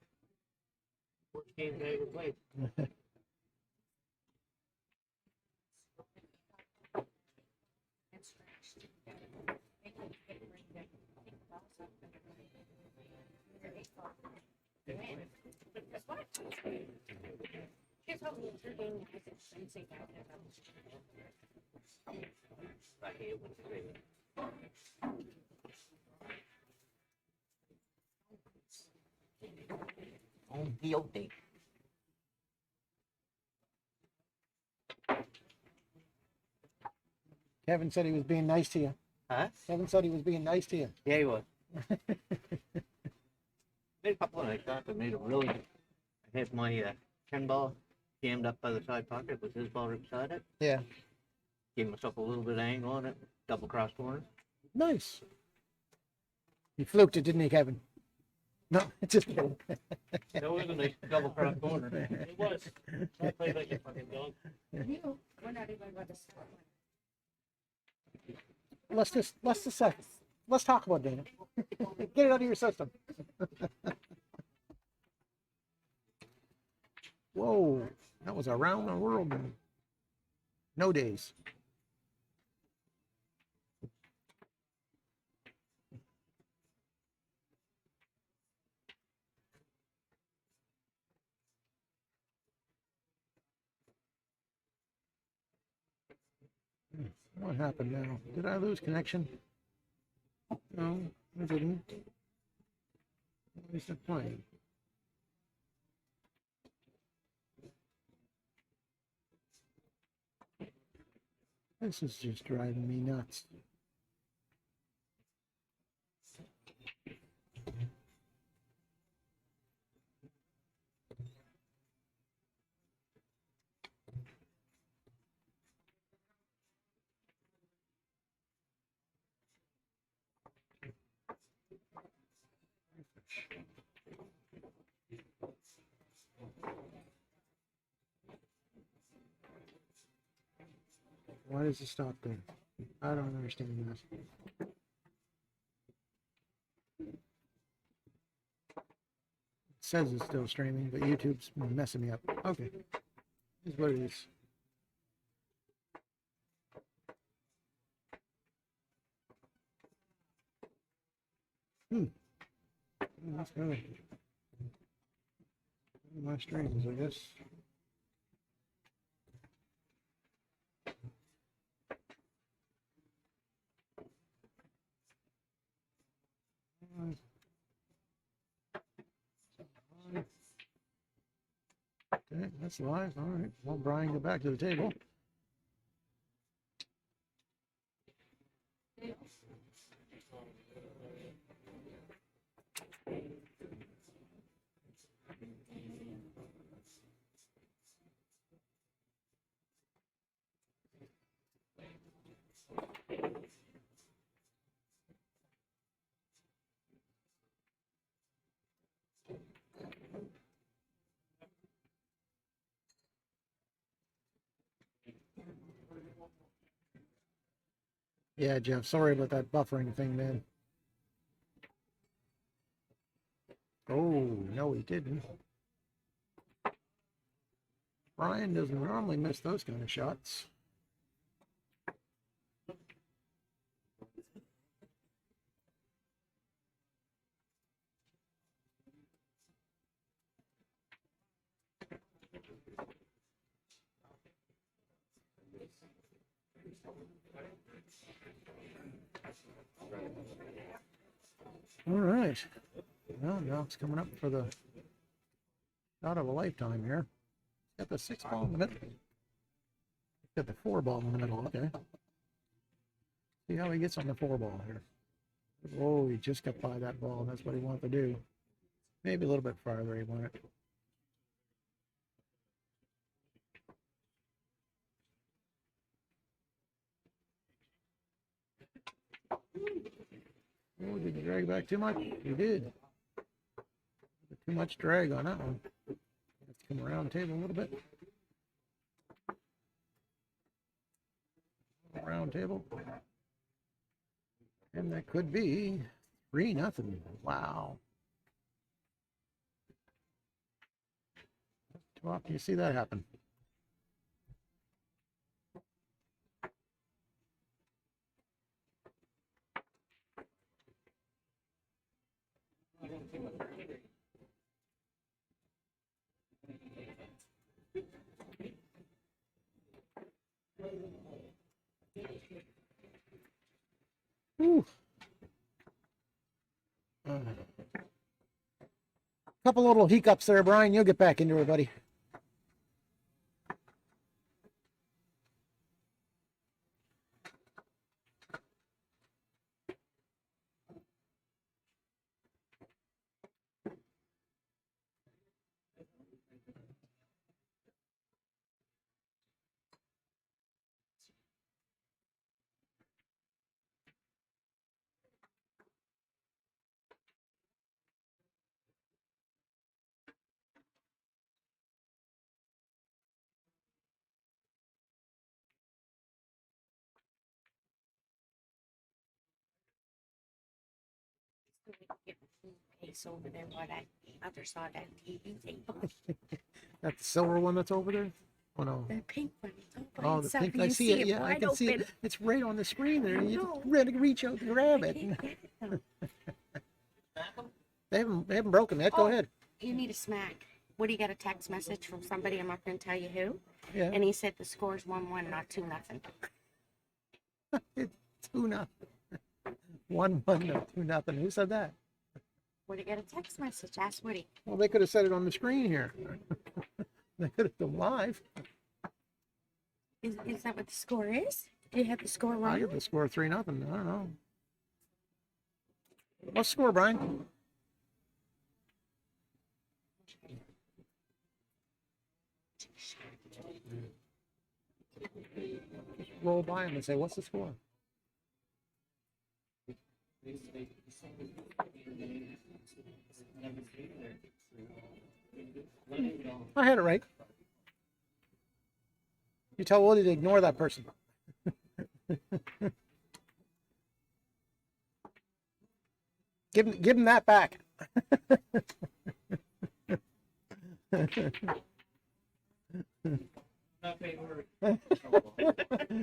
Worst game I ever played. I hate when it's raining. On the update. Kevin said he was being nice to you. Huh? Kevin said he was being nice to you. Yeah, he was. Made a couple of nights after. Made a really. I had my 10 ball jammed up by the side pocket with his ball right beside it. Yeah. Gave myself a little bit of angle on it. Double cross corner. Nice. You fluked it, didn't he, Kevin? No, just kidding. That was a nice double cross corner. It was. I played like a fucking dog. We're not even going to start. Let's talk about Dana. Get it out of your system. Whoa, that was around the world in no days. What happened now? Did I lose connection? No, I didn't. What is the point? This is just driving me nuts. Why does it stop there? I don't understand this. It says it's still streaming, but YouTube's messing me up. Okay. Here's what it is. That's good. My streams, I guess. Okay, that's live. All right. Well, Brian, go back to the table. Yeah, Jeff, sorry about that buffering thing, man. Oh, no, he didn't. Brian doesn't normally miss those kind of shots. All right. Well, now it's coming up for the shot of a lifetime here. Got the 6 ball in the middle. Got the 4 ball in the middle. Okay. See how he gets on the 4 ball here. Oh, he just got by that ball. That's what he wanted to do. Maybe a little bit farther he wanted. Oh, did you drag back too much? You did. Too much drag on that one. Have to come around the table a little bit. Round table. And that could be 3-0. Wow. Too often you see that happen. Whew. Couple little hiccups there, Brian. You'll get back into it, buddy. Case over there by that other side of that TV table. That's the silver one that's over there? Oh, no. The pink one. It's over Oh, the inside. pink. You I see it. Yeah, I wide can see open. it. It's right on the screen there. I You know. ready to reach out and grab I it. can't get it though. They haven't broken yet. Go Oh. ahead. You need a smack. Woody got a text message from somebody. I'm not going to tell you who. Yeah. And he said the score's 1-1, not 2-0. It's 2-0. 1-1, no 2-0. Who said that? Woody got a text message. Ask Woody. Well, they could have said it on the screen here. They could have done live. Is that what the score is? Do you have the score I wrong? get the score 3-0. I don't know. What's the score, Brian? Just roll by him and say, "What's the score?" I had it right. You tell Woody to ignore that person. Give him that back.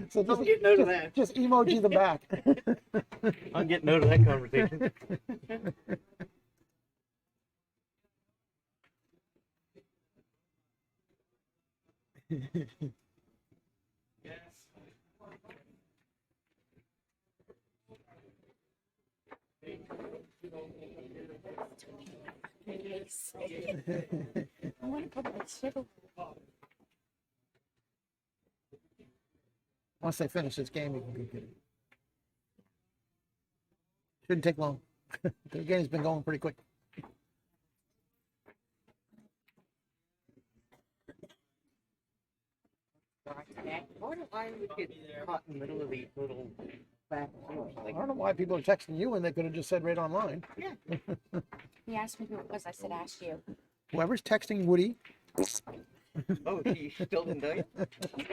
So I'm getting out of that. just emoji them back. I'm getting out of that conversation. Yes. I want to put my shit over. Once they finish this game, you can go get it. Shouldn't take long. The game's been going pretty quick. I wonder why we get caught in the middle of these little back and forth. I Like, don't know why people are texting you when they could have just said right online. He asked me who it was. I said, ask you. Whoever's texting Woody, oh, she still didn't die?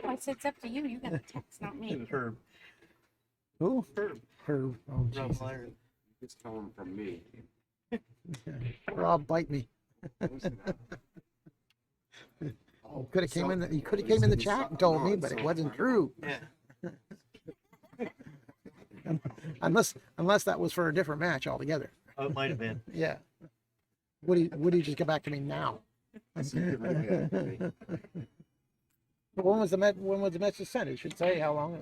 I said, it's up to you. You got the text, not It me. was her. Who? Herb. Herb. Oh, Rob Jesus. Myers. Just tell him from me. Rob, bite me. Oh, Could have came so- in. You could have he came in the said chat something and told me, on, but it so wasn't I- true. Yeah. Unless that was for a different match altogether. Oh, it might have been. Yeah. Woody just get back to me now. Secretly, When was the message sent? It should say how long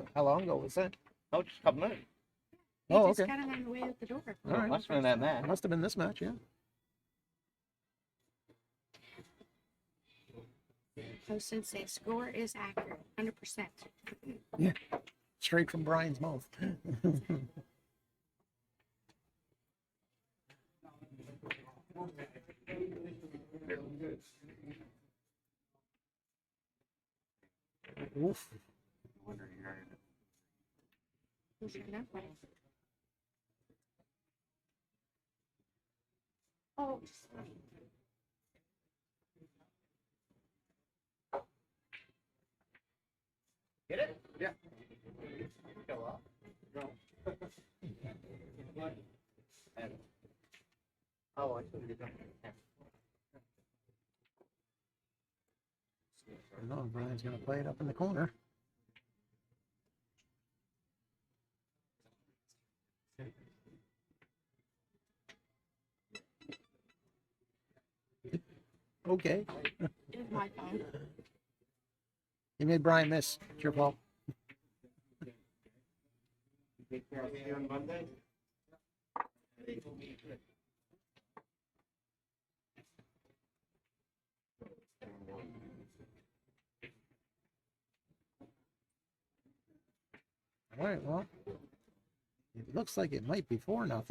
ago it was sent. Oh, just a couple minutes. He Oh, just okay. got him on the way out the door. All right. Must have been that match. Must have been this match, yeah. So since the score is accurate, 100%. Yeah. Straight from Brian's mouth. Oof. Who's your number? Oh, Get it? Yeah. Go up. No. Oh, I should have done it. I don't know if Brian's gonna play it up in the corner. Okay. it was my phone. You made Brian miss. It's your fault. Take care of you on Monday. All right, well, it looks like it might be 4-0.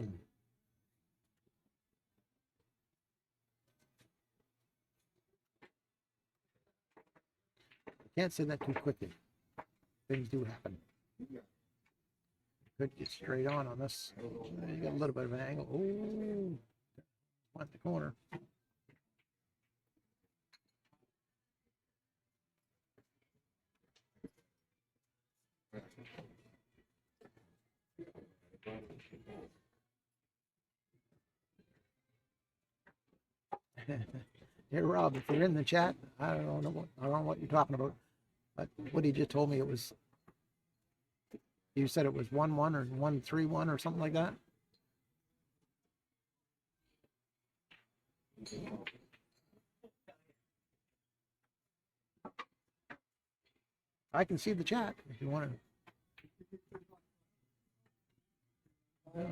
Can't say that too quickly. Things do happen. Could get straight on this. You got a little bit of an angle. Oh, went the corner. Hey Rob, if you're in the chat, I don't know what you're talking about, but what he just told me it was. You said it was 1-1 or 1-3-1 or something like that. I can see the chat if you want to.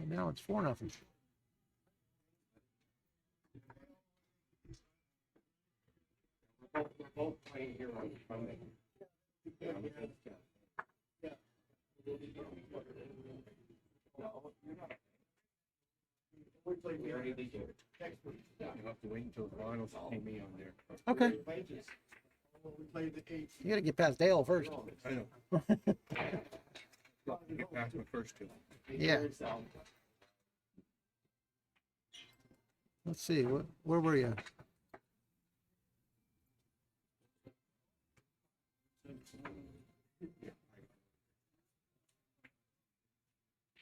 Now it's 4-0. We're both playing here on Monday. We already did it. You'll have to wait until the finals to see me on there. Okay. We played the 8th. You got to get past Dale first. I know. Get past my first two. Yeah. Let's see. Where were you?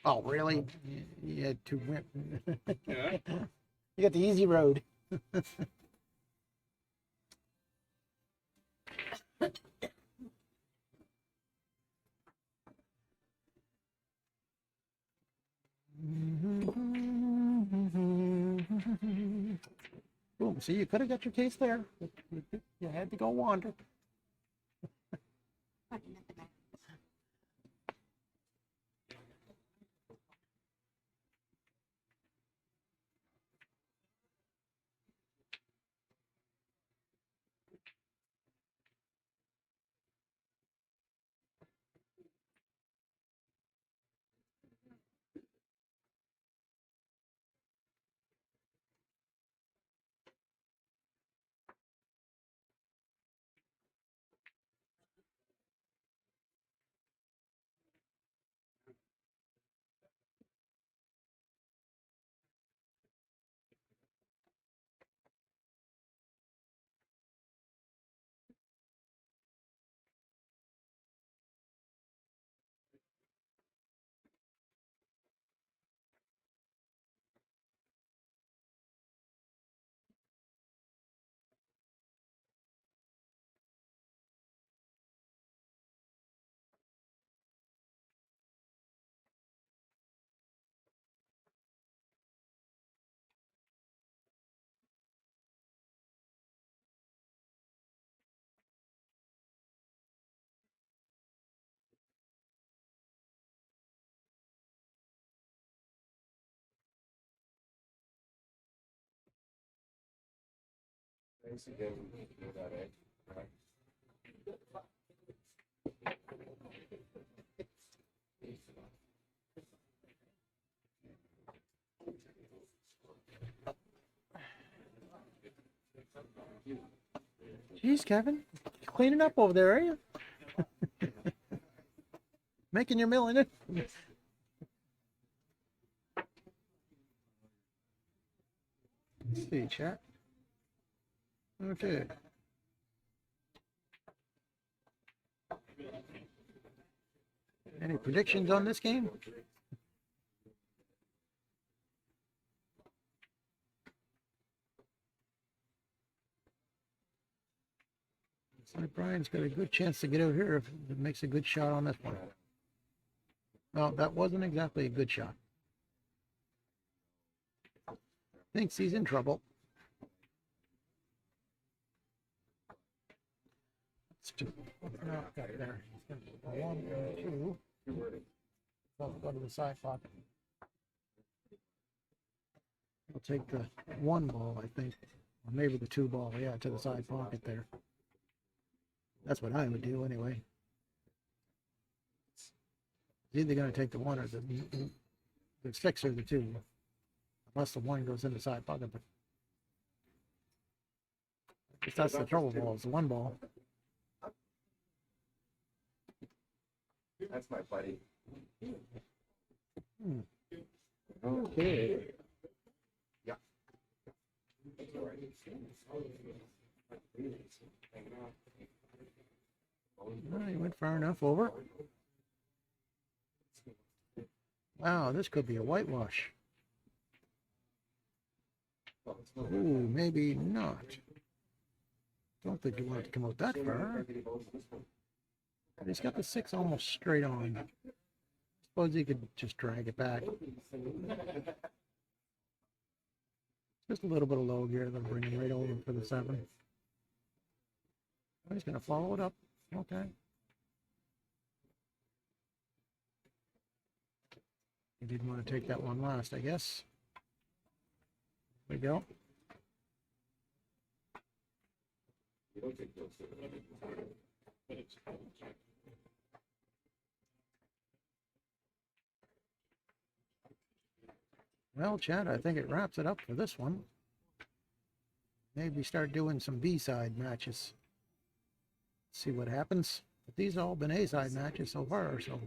Oh, really? You had to win. Yeah. You got the easy road. Boom. See, you could have got your case there. You had to go wander. Button at the back. Thanks again for that, eh? Right. Jeez, Kevin, cleaning up over there, are you? Making your meal in it. Let's see, chat. Okay. Any predictions on this game? Looks like Brian's got a good chance to get out here if it makes a good shot on this one. No, that wasn't exactly a good shot. Thinks he's in trouble. Got there. One and two. So go to the side pocket. I'll take the one ball, I think, or maybe the two ball. Yeah, to the side pocket there. That's what I would do anyway. It's either going to take the one or the 6 or the 2, unless the one goes in the side pocket. But I guess that's the trouble ball. It's the one ball. That's my buddy. Okay. Yeah. He went far enough over. Wow, this could be a whitewash. Ooh, maybe not. Don't think you want it to come out that far. He's got the 6 almost straight on. Suppose he could just drag it back. Just a little bit of low gear, then bring him right over for the 7. Oh, he's going to follow it up. Okay. He didn't want to take that one last, I guess. There we go. Well, Chad, I think it wraps it up for this one. Maybe start doing some B-side matches. See what happens. But these have all been A-side matches so far, so.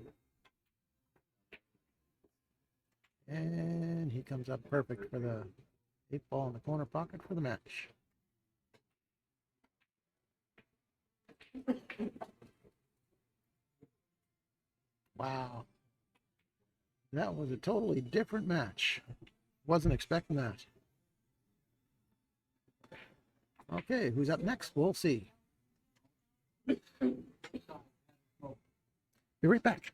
And he comes up perfect for the 8 ball in the corner pocket for the match. Wow. That was a totally different match. Wasn't expecting that. Okay, who's up next? We'll see. Be right back.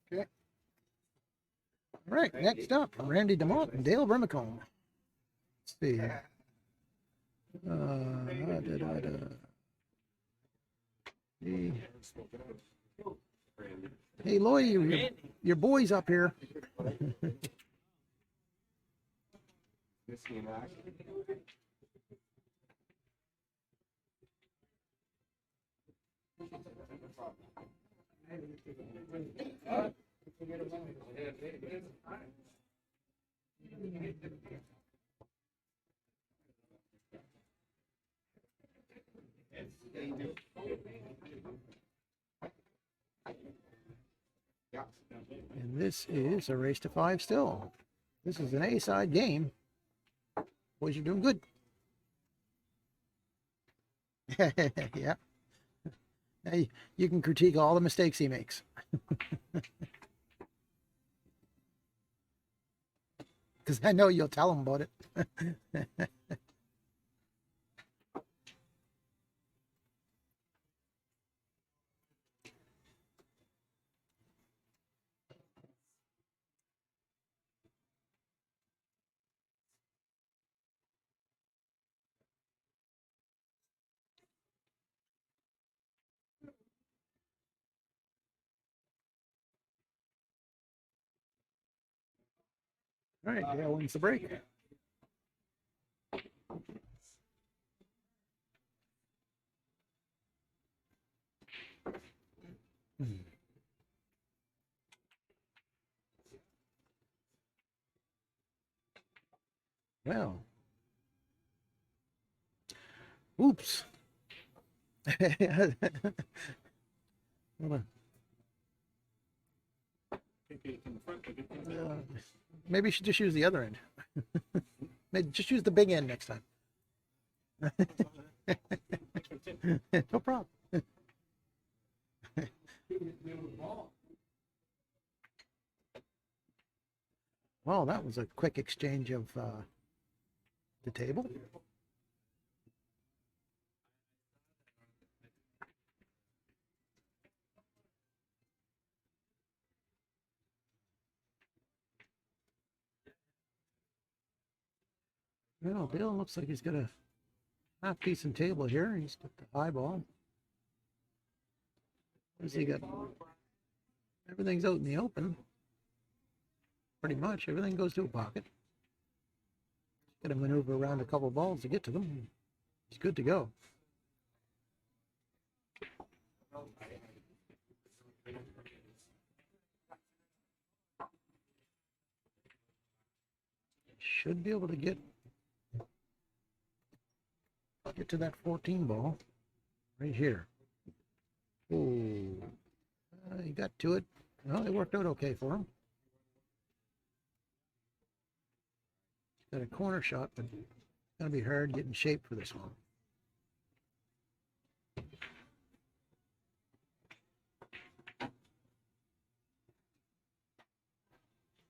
Okay. All right, next up, Randy DeMont and Dale Brimacombe. Let's see. Hey, Lloyd, your boy's up here. And this is a race to 5 still. This is an A-side game. Boys, you're doing good. Yeah. Now you can critique all the mistakes he makes. Because I know you'll tell him about it. All right, Dale wins the break. Well, oops. Hold on. Maybe you should just use the other end. Maybe just use the big end next time. No problem. Well, that was a quick exchange of the table. Well, Dale looks like he's got a half decent table here. He's got the eyeball. What's he got? Everything's out in the open. Pretty much everything goes to a pocket. Got to maneuver around a couple balls to get to them. He's good to go. Should be able to get to that 14 ball right here. Oh, he got to it. Well, it worked out okay for him. Got a corner shot, but it's gonna be hard getting shape for this one.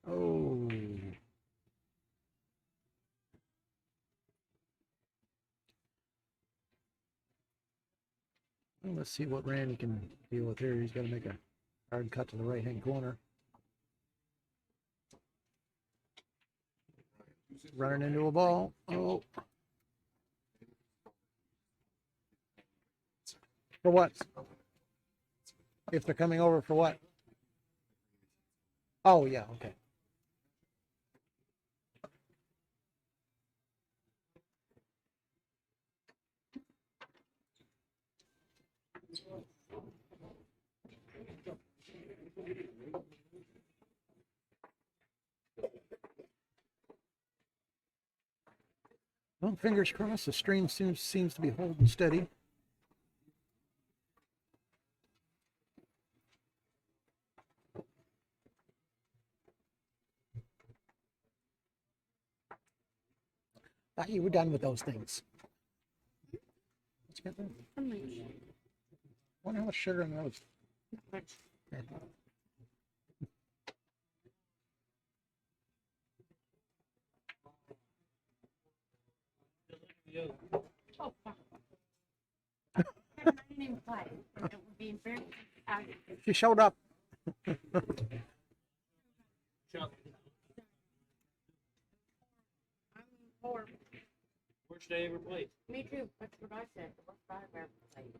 Oh. Well, let's see what Randy can deal with here. He's got to make a hard cut to the right-hand corner. Running into a ball. Oh. For what? If they're coming over for what? Oh, yeah, okay. Well, fingers crossed, the stream seems to be holding steady. Thought you were done with those things. Let's get them. Wonder how much sugar in those. Yeah. Oh, fuck. I didn't even play. It would be very. She showed up. Or Worst I ever played. me too. That's what I said. The worst I've ever played.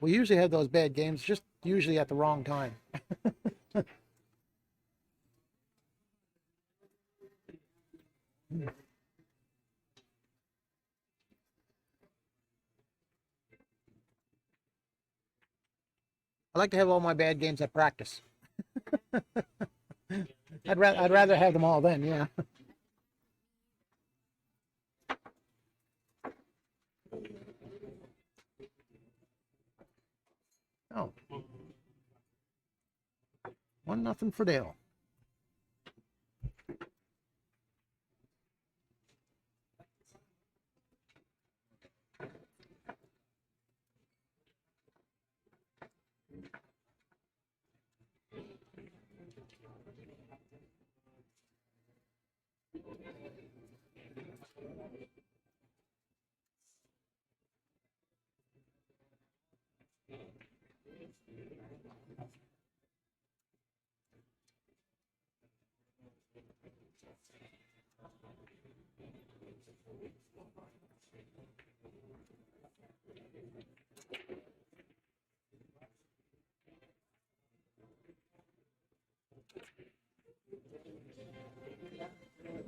We usually have those bad games, just usually at the wrong time. I like to have all my bad games at practice. I'd rather have them all then, yeah. Oh. 1-0 for Dale.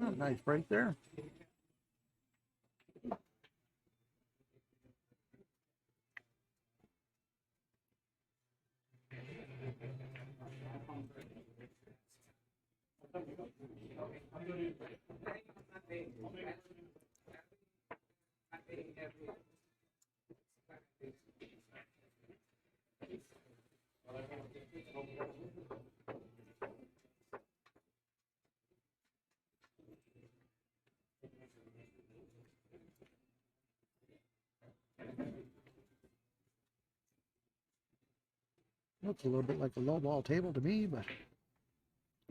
Oh, nice break there. Looks a little bit like a low ball table to me, but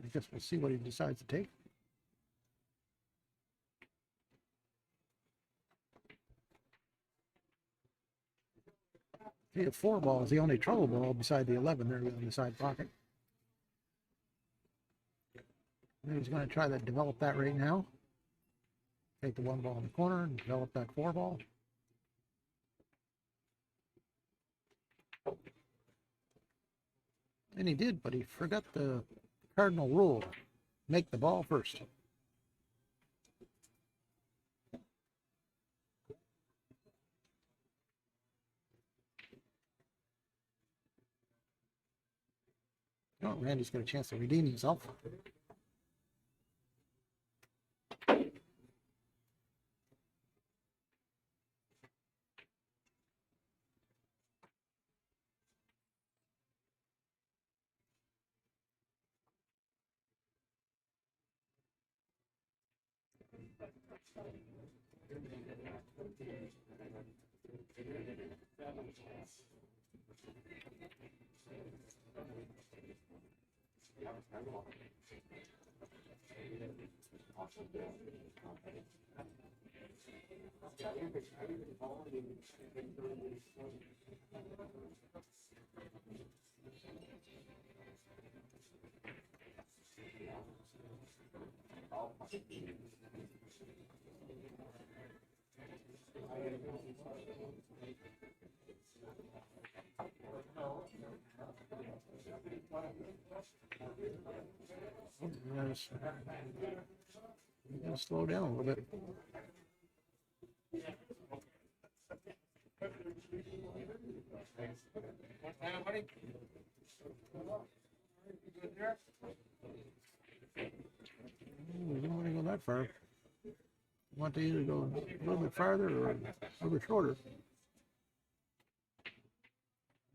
I guess we'll see what he decides to take. See, a 4 ball is the only trouble ball beside the 11 there in the side pocket. And he's going to try to develop that right now. Take the 1 ball in the corner and develop that 4 ball. And he did, but he forgot the cardinal rule. Make the ball first. Oh, Randy's got a chance to redeem himself. You gotta slow down a little bit. You don't want to go that far. You want to either go a little bit farther or a little bit shorter.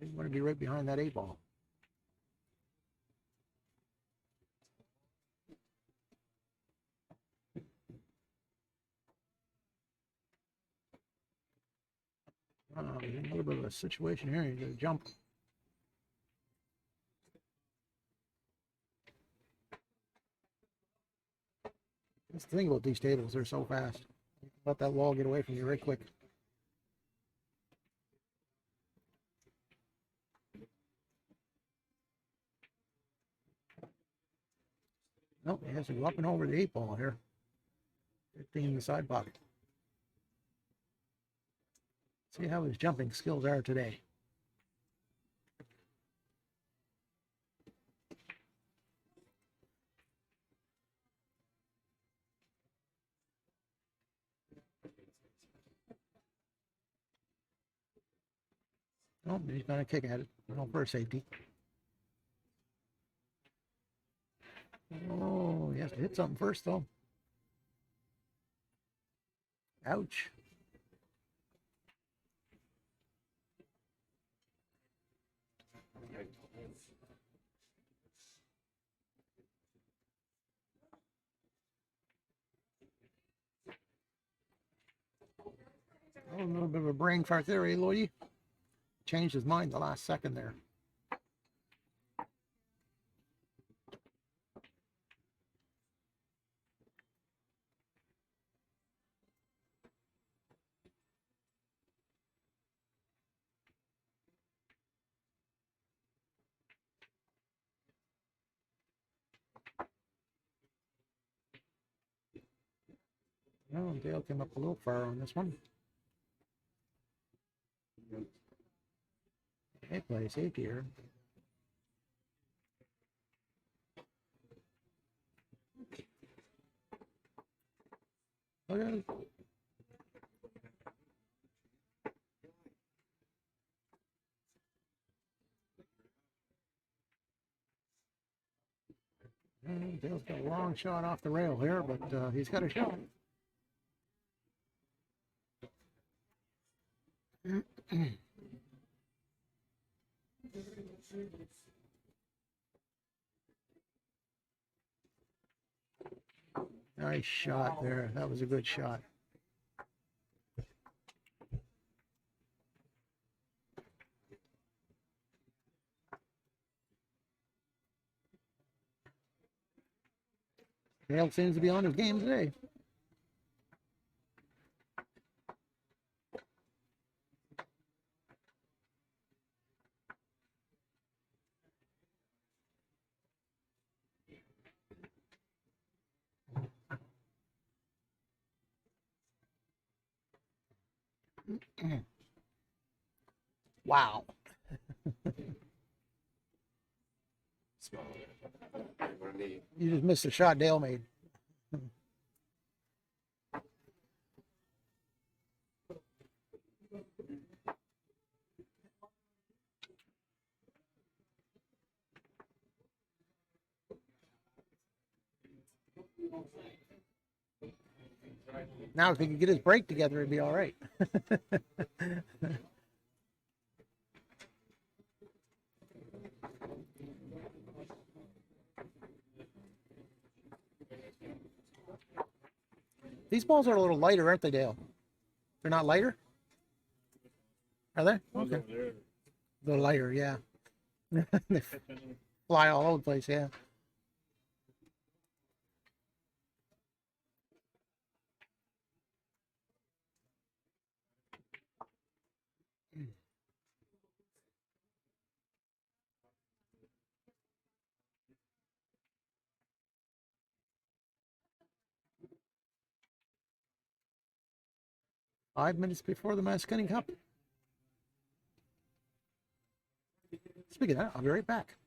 You want to be right behind that 8 ball. There's a little bit of a situation here. You got to jump. That's the thing about these tables, they're so fast. You can let that wall get away from you right quick. Nope, he has to go up and over the 8 ball here. 15 in the side pocket. See how his jumping skills are today. Oh, he's going to kick at it. No, for safety. Oh, he has to hit something first, though. Ouch. Oh, a little bit of a brain fart there, eh, Lloydie? Changed his mind the last second there. Oh, Dale came up a little far on this one. He plays 8 here. Look at it. Dale's got a long shot off the rail here, but he's got a shot. Nice shot there. That was a good shot. Dale seems to be on his game today. Wow. You just missed the shot Dale made. Now, if he could get his break together, it'd be all right. These balls are a little lighter, aren't they, Dale? They're not lighter? Are they? Okay. They're lighter, yeah. They fly all over the place, yeah. Mm. 5 minutes before the Mascunning Cup. Speaking of that, I'll be right back.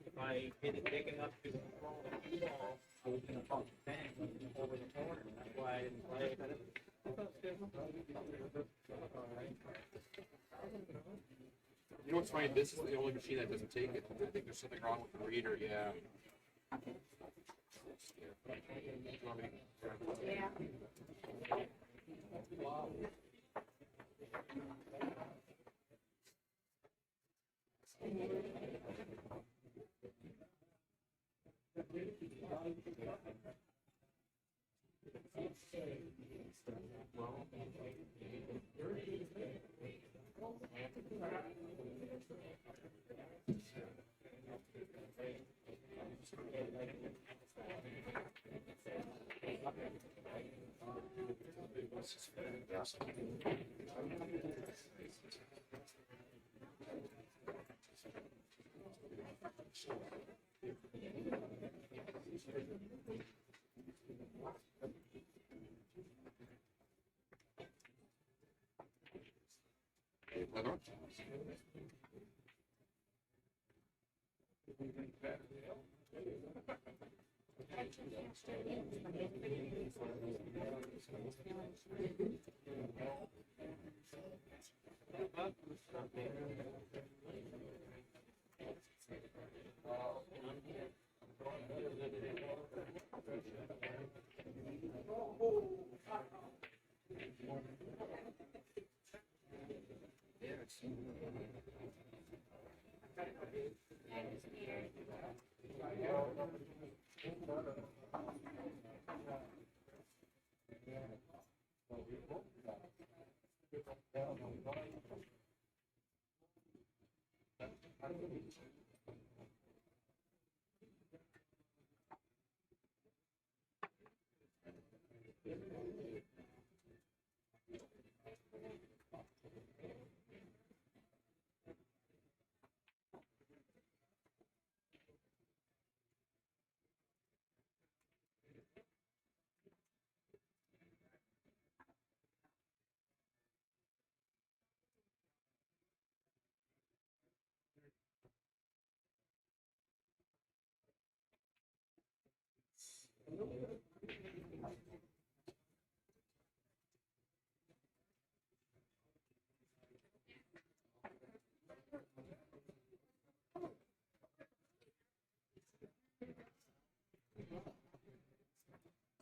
If I hit it big enough to control the ball, I was gonna pump the tank over the corner, and that's why I didn't play it. You know what's funny? This is the only machine that doesn't take it. I think there's something wrong with the reader. Yeah.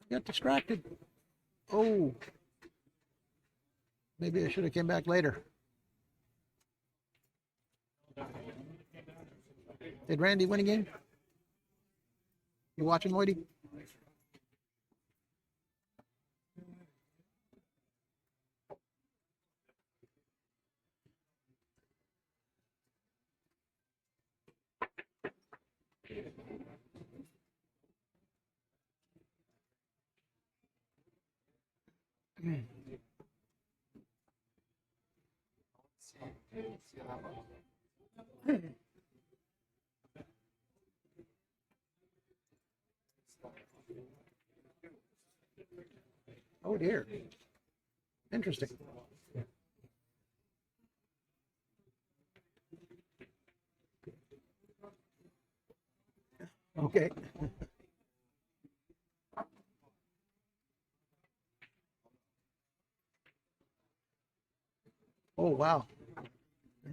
Got distracted. Oh, maybe I should have came back later. Did Randy win again? You watching, Lloydie? Oh dear. Interesting. Okay. Oh wow.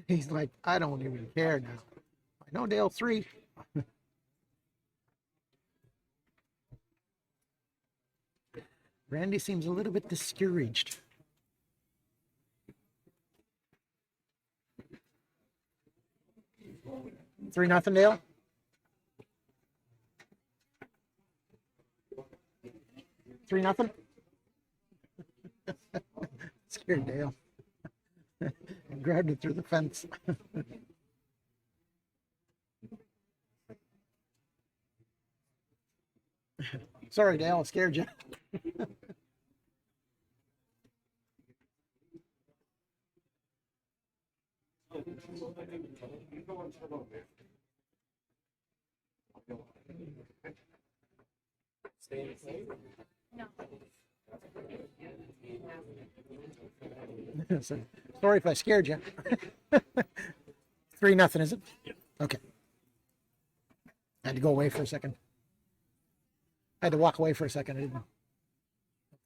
He's like, I don't even care now. I know Dale 3. Randy seems a little bit discouraged. Three nothing, Dale. Three nothing. Scared Dale. And grabbed it through the fence. Sorry, Dale, I scared you. So, sorry if I scared you. 3 nothing, is it? Okay. I had to go away for a second. I had to walk away for a second. I didn't.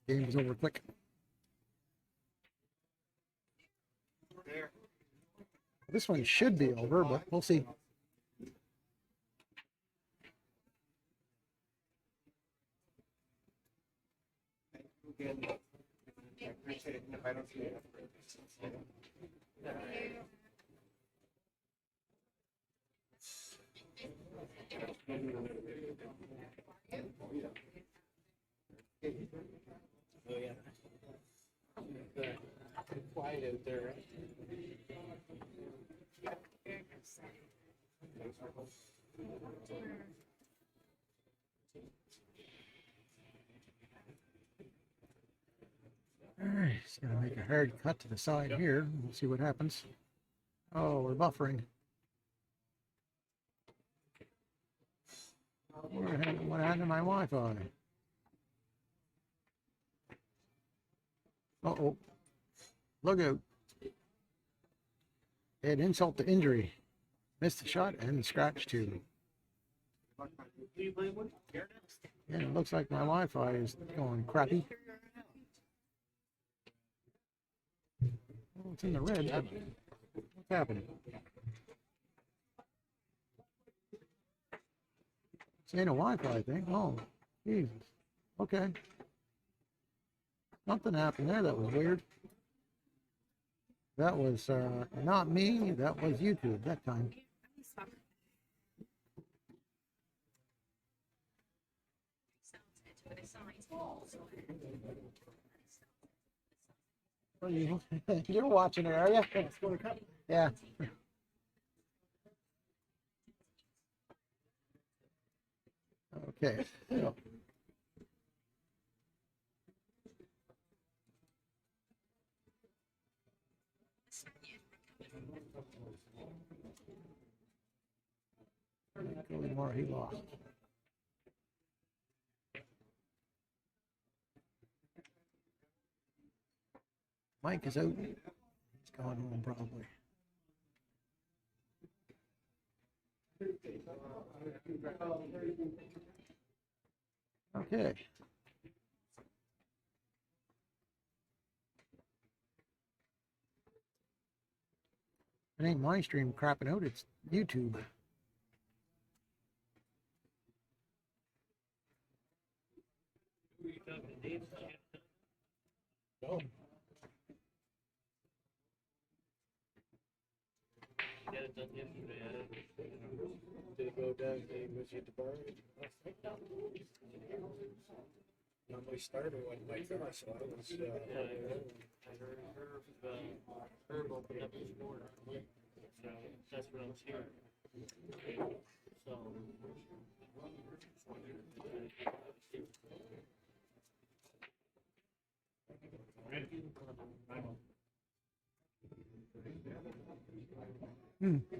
The game was over quick. This one should be over, but we'll see. Oh, yeah. Quiet out there. Alright, just gonna make a hard cut to the side here. We'll see what happens. Oh, we're buffering. What happened to my Wi-Fi? Uh-oh. Look out. Add insult to injury. Missed the shot and scratch too. Yeah, it looks like my Wi-Fi is going crappy. Oh, it's in the red. What's happening? It's ain't a Wi-Fi thing. Oh, Jesus. Okay. Something happened there that was weird. That was not me. That was YouTube that time. Oh, you're watching it, are you? Yeah. Okay. So. More he lost. Mike is out. He's going home probably. Okay. It ain't my stream crapping out, it's YouTube. No. Get it done yesterday. Did it go down? Was you at the bar? Normally started when Mike got so I was. Yeah, I heard Herb opened up his door. So that's what I was hearing. So. Hmm. Yeah.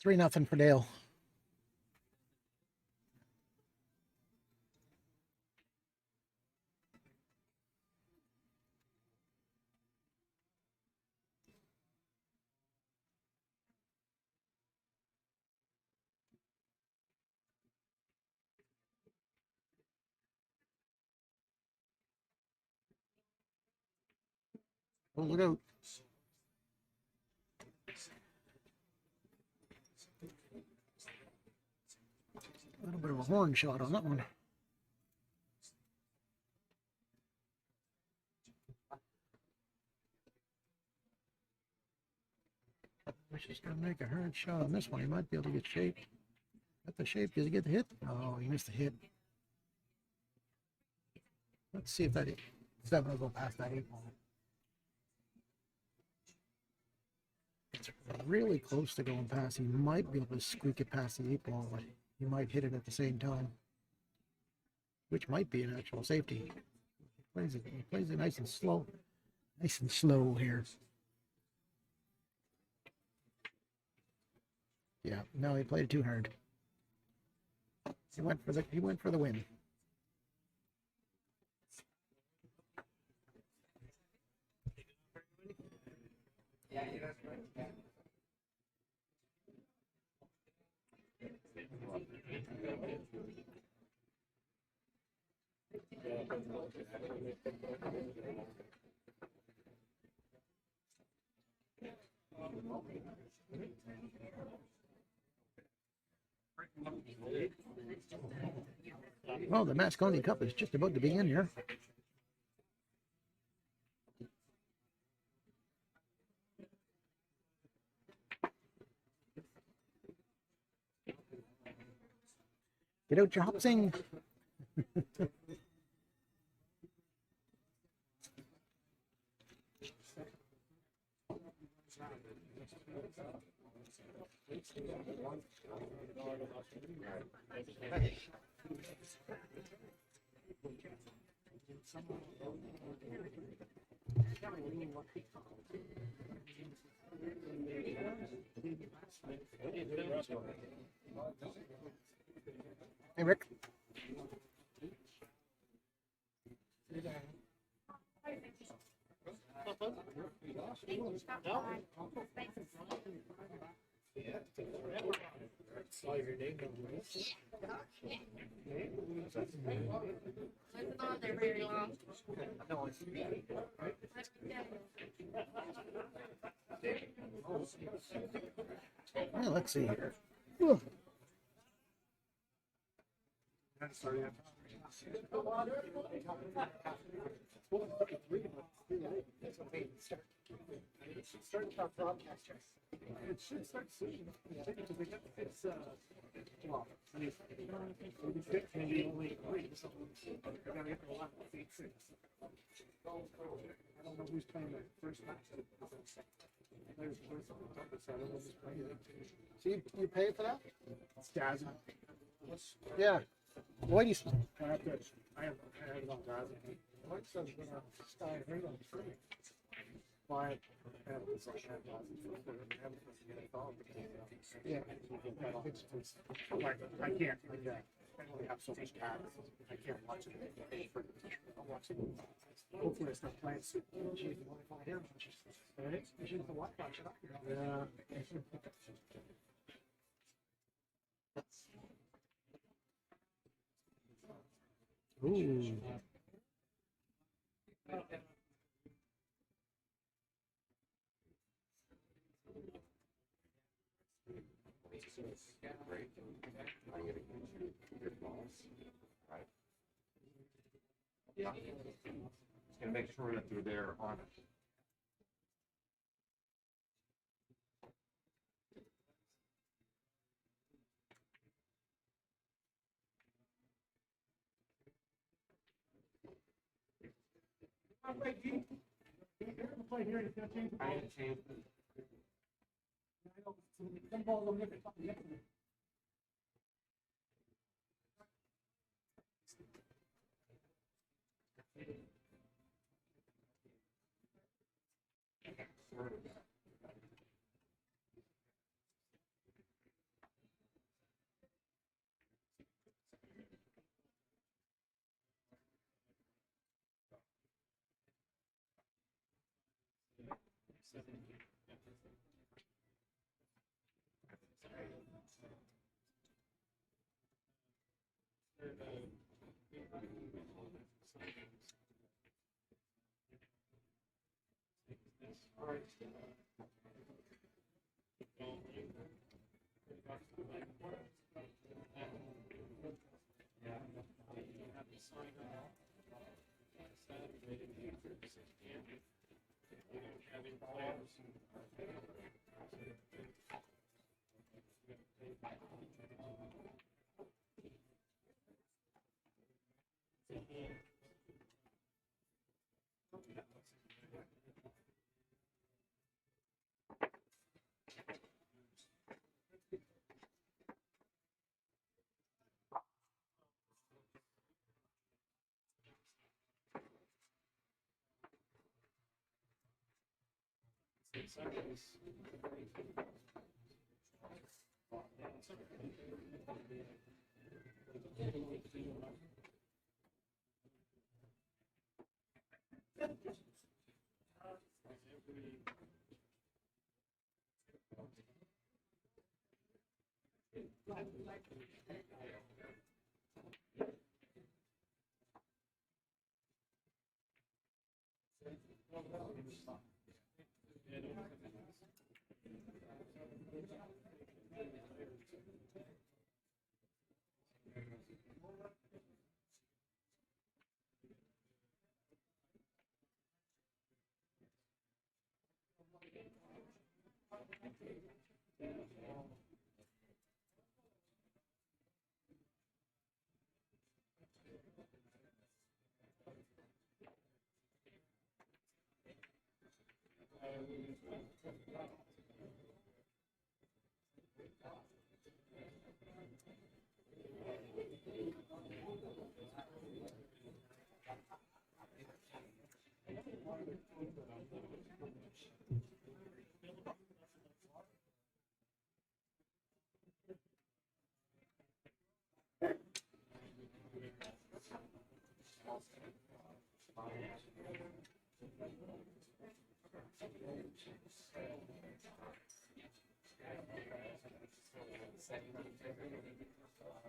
3-0 for Dale. Oh, look out. A little bit of a horn shot on that one. He's just gonna make a hard shot on this one. He might be able to get shape. Got the shape. Does he get the hit? Oh, he missed the hit. Let's see if that 7 will go past that 8 ball. It's really close to going past. He might be able to squeak it past the 8 ball, but he might hit it at the same time, which might be an actual safety. He plays it nice and slow. Nice and slow here. Yeah, no, he played it too hard. He went for the win. Well, the Moscone Cup is just about to begin here. Get out your hopsing. Hey, Rick. Wasn't on there very long. Well, let's see here. Start our broadcast. It should start soon. It's well, maybe only three. So we're gonna get a lot of seats. I don't know who's playing the first match. There's so I don't know who's playing it. So you pay for that? It's Dazzle. Yeah. Whitey's. I have it on Dazzle. What says Sky Ring on free? Why? Yeah. Like, I can't. I only have so much time. I can't watch it. I'll watch it. Hopefully it's not playing soon. Yeah. Ooh. Great. I'm gonna get you your balls. Right. Yeah. Just gonna make sure that they're there on it. I ain't changed it.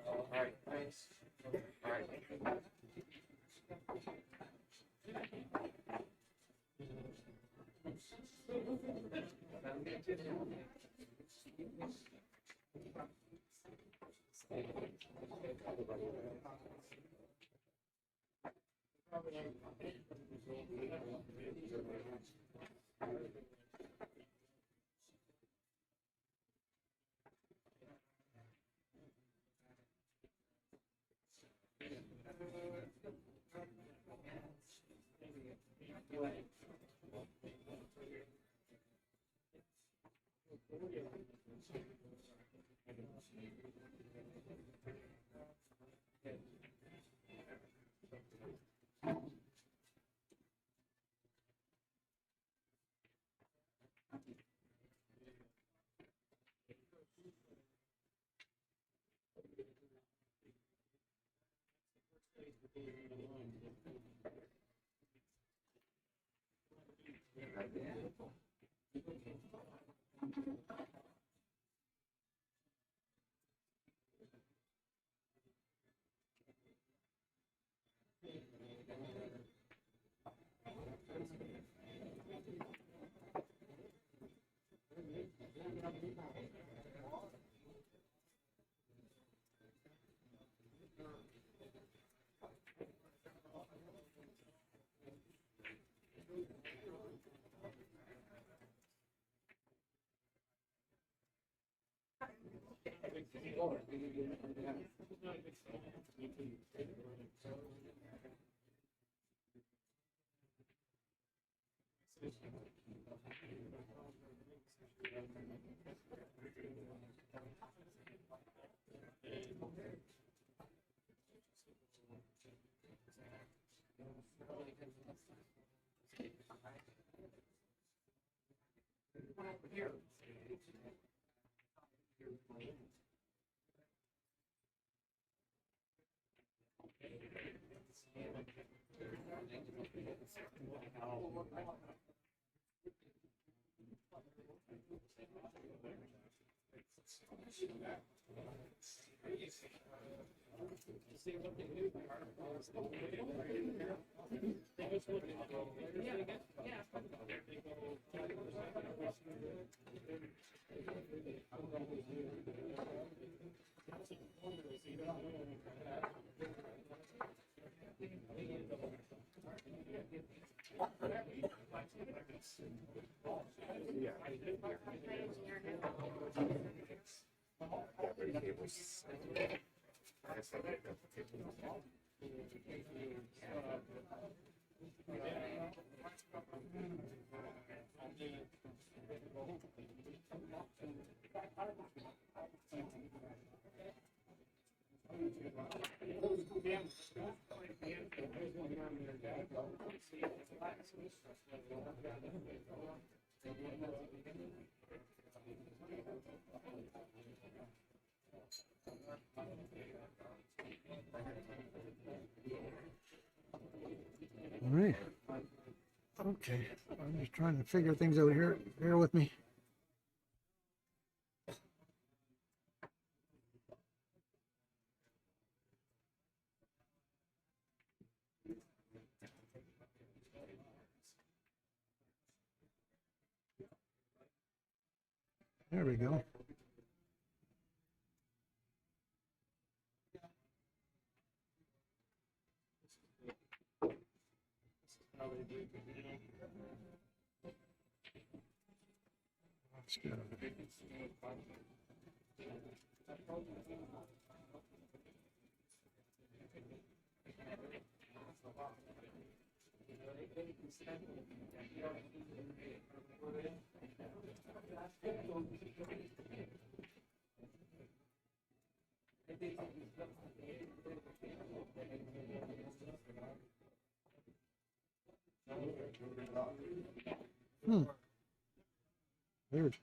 All right, thanks. All right. All right. Okay. I'm just trying to figure things out here. Bear with me. There we go. That's good. Weird.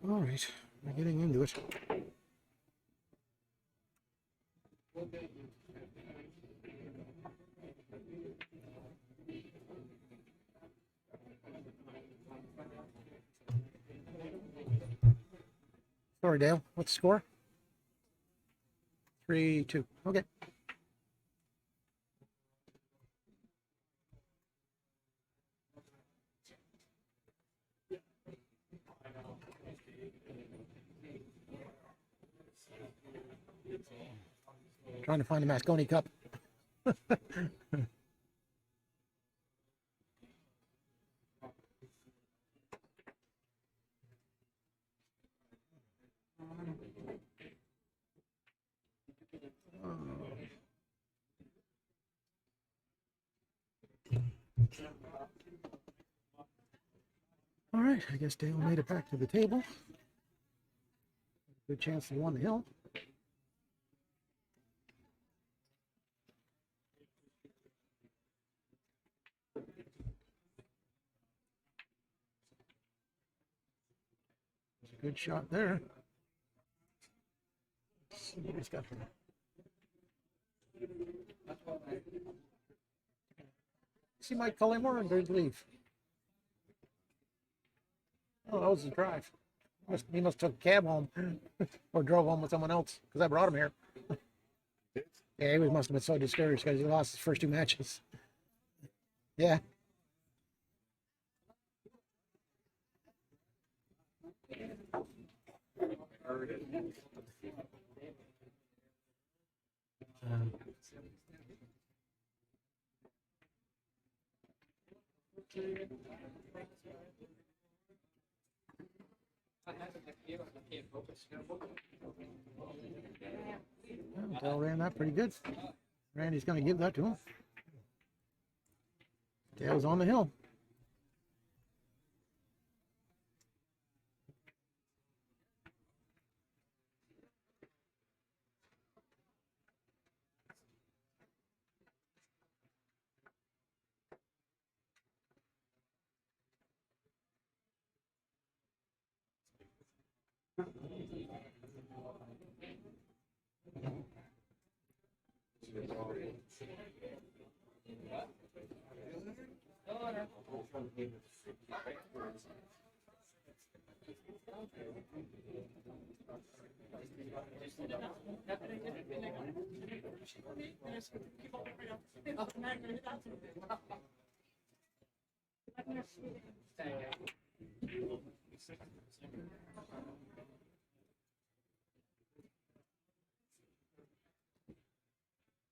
All right, we're getting into it. Sorry, Dale. What's the score? 3-2. Okay. Trying to find the Moscone Cup. All right, I guess Dale made it back to the table. Good chance to win the hill. It's a good shot there. Let's see what he's got here. See Mike Cullimore and did leave. Oh, that was his drive. He must have took a cab home or drove home with someone else because I brought him here. Yeah, he must have been so discouraged because he lost his first 2 matches. Yeah. Dale ran that pretty good. Randy's going to give that to him. Dale's on the hill.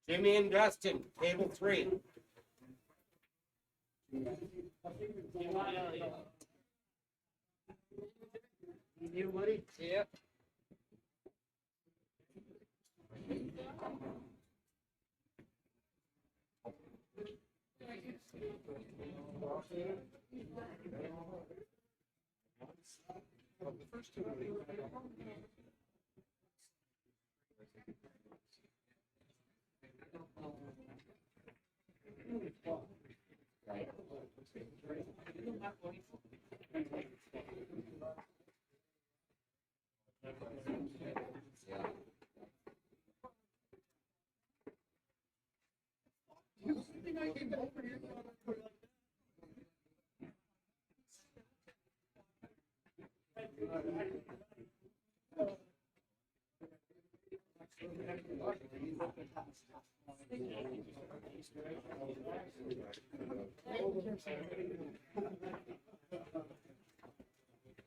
Jimmy and Dustin, table 3. You, buddy? Yeah.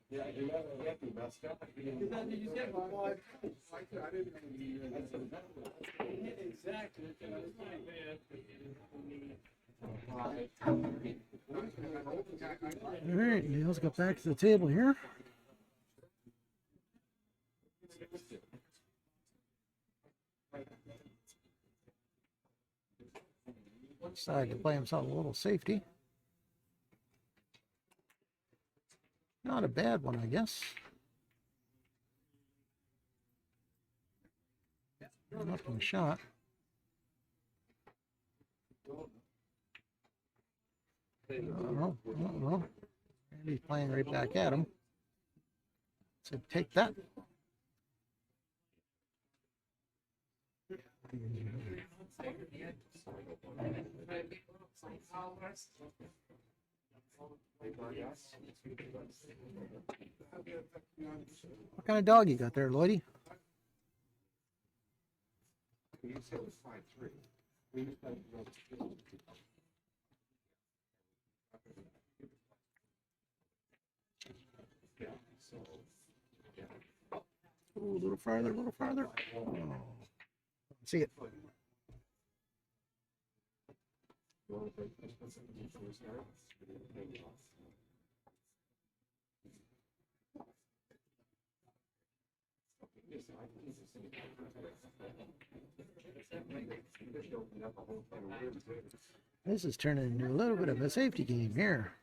Yeah, you have to mess up. All right, Neil's got back to the table here. Decided to play himself a little safety. Not a bad one, I guess. Nothing shot. Uh-oh. Randy's playing right back at him. So take that. What kind of dog you got there, Lloydie? You said it was 5-3. We used to yeah, so, yeah. Ooh, a little farther, a little farther. Oh. See it. You want to take this before we start? This is turning into a little bit of a safety game here.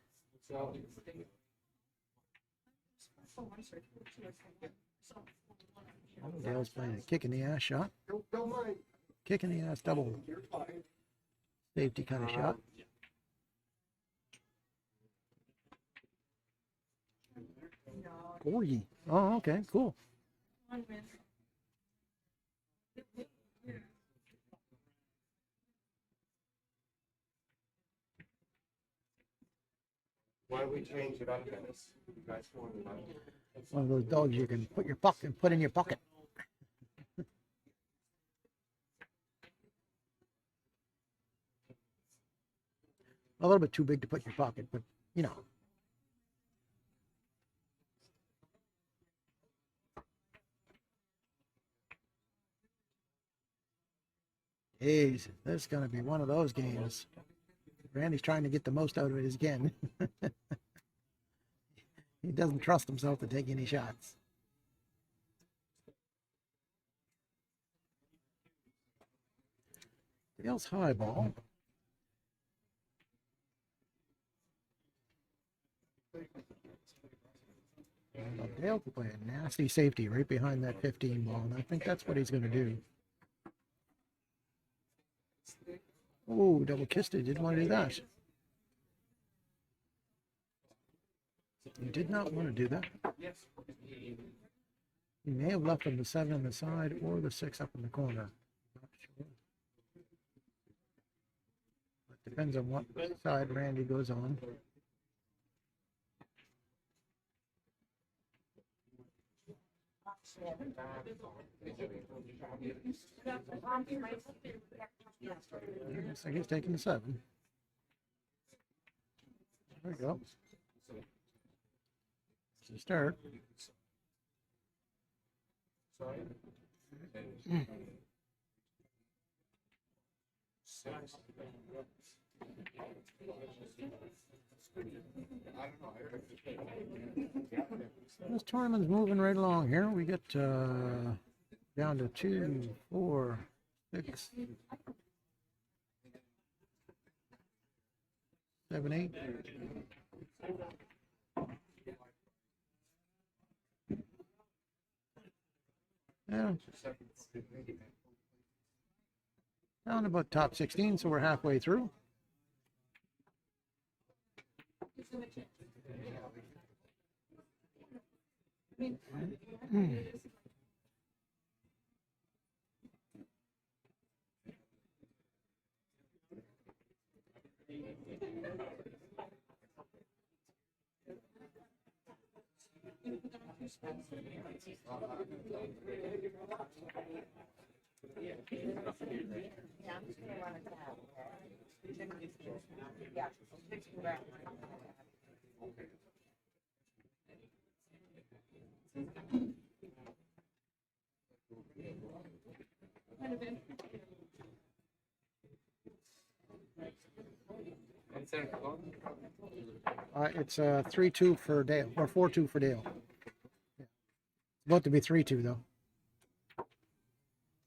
Dale's playing a kick in the ass shot. Kick in the ass double safety kind of shot. Corgi. Oh, okay, cool. Why don't we change it up, Dennis? You guys want to know? One of those dogs you can put put in your pocket. A little bit too big to put in your pocket, but you know. Jeez, this is going to be one of those games. Randy's trying to get the most out of it again. He doesn't trust himself to take any shots. Dale's high ball. Dale could play a nasty safety right behind that 15 ball, and I think that's what he's going to do. Oh, double kissed it. Didn't want to do that. He did not want to do that. He may have left him the 7 on the side or the 6 up in the corner. Not sure. It depends on what side Randy goes on. Looks like he's taking the 7. There we go. It's a start. This tournament's moving right along here. We get down to 2, 4, 6, 7, 8. Yeah. Down about top 16, so we're halfway through. Yeah, I'm just gonna run it down. Yeah. It's 3-2 for Dale, or 4-2 for Dale. Yeah. It's about to be 3-2 though.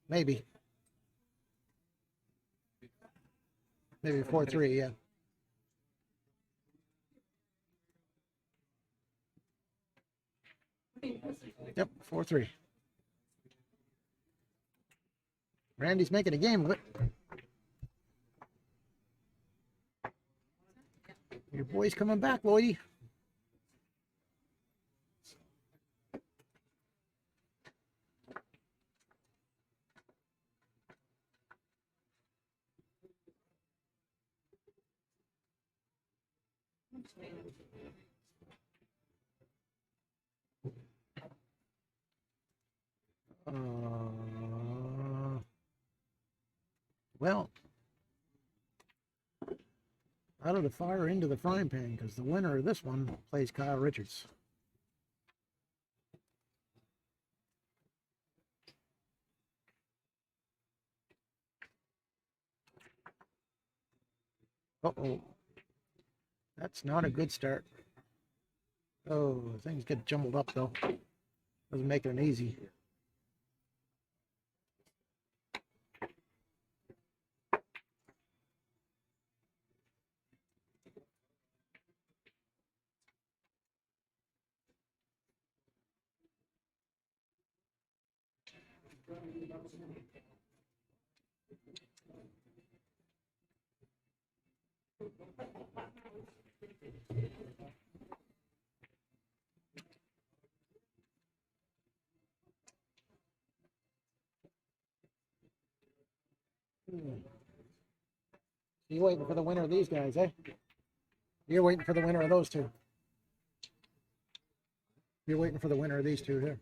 Maybe. Maybe 4-3, yeah. Yep, 4-3. Randy's making a game of it. Your boy's coming back, Lloydie. Well, out of the fire into the frying pan, because the winner of this one plays Kyle Richards. Uh-oh. That's not a good start. Oh, things get jumbled up though. Doesn't make it an easy. You're waiting for the winner of these guys, eh? You're waiting for the winner of those two. You're waiting for the winner of these two here.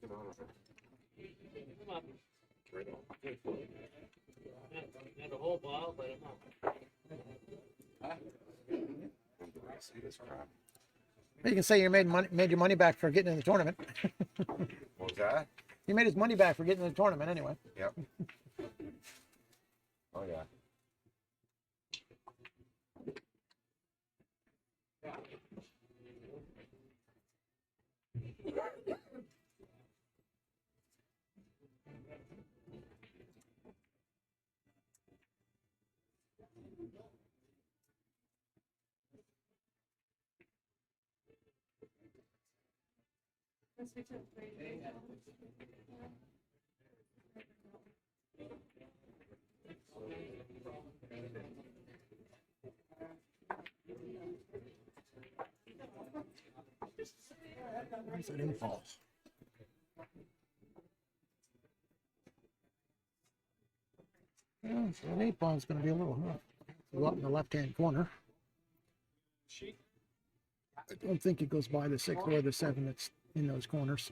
Come on. Not a whole ball, but enough. You can say you made your money back for getting in the tournament. What was that? He made his money back for getting in the tournament anyway. Yep. Oh, yeah. Where's that impulse? Yeah, so an 8 ball is going to be a little rough. Go up in the left-hand corner. I don't think it goes by the 6 or the 7 that's in those corners.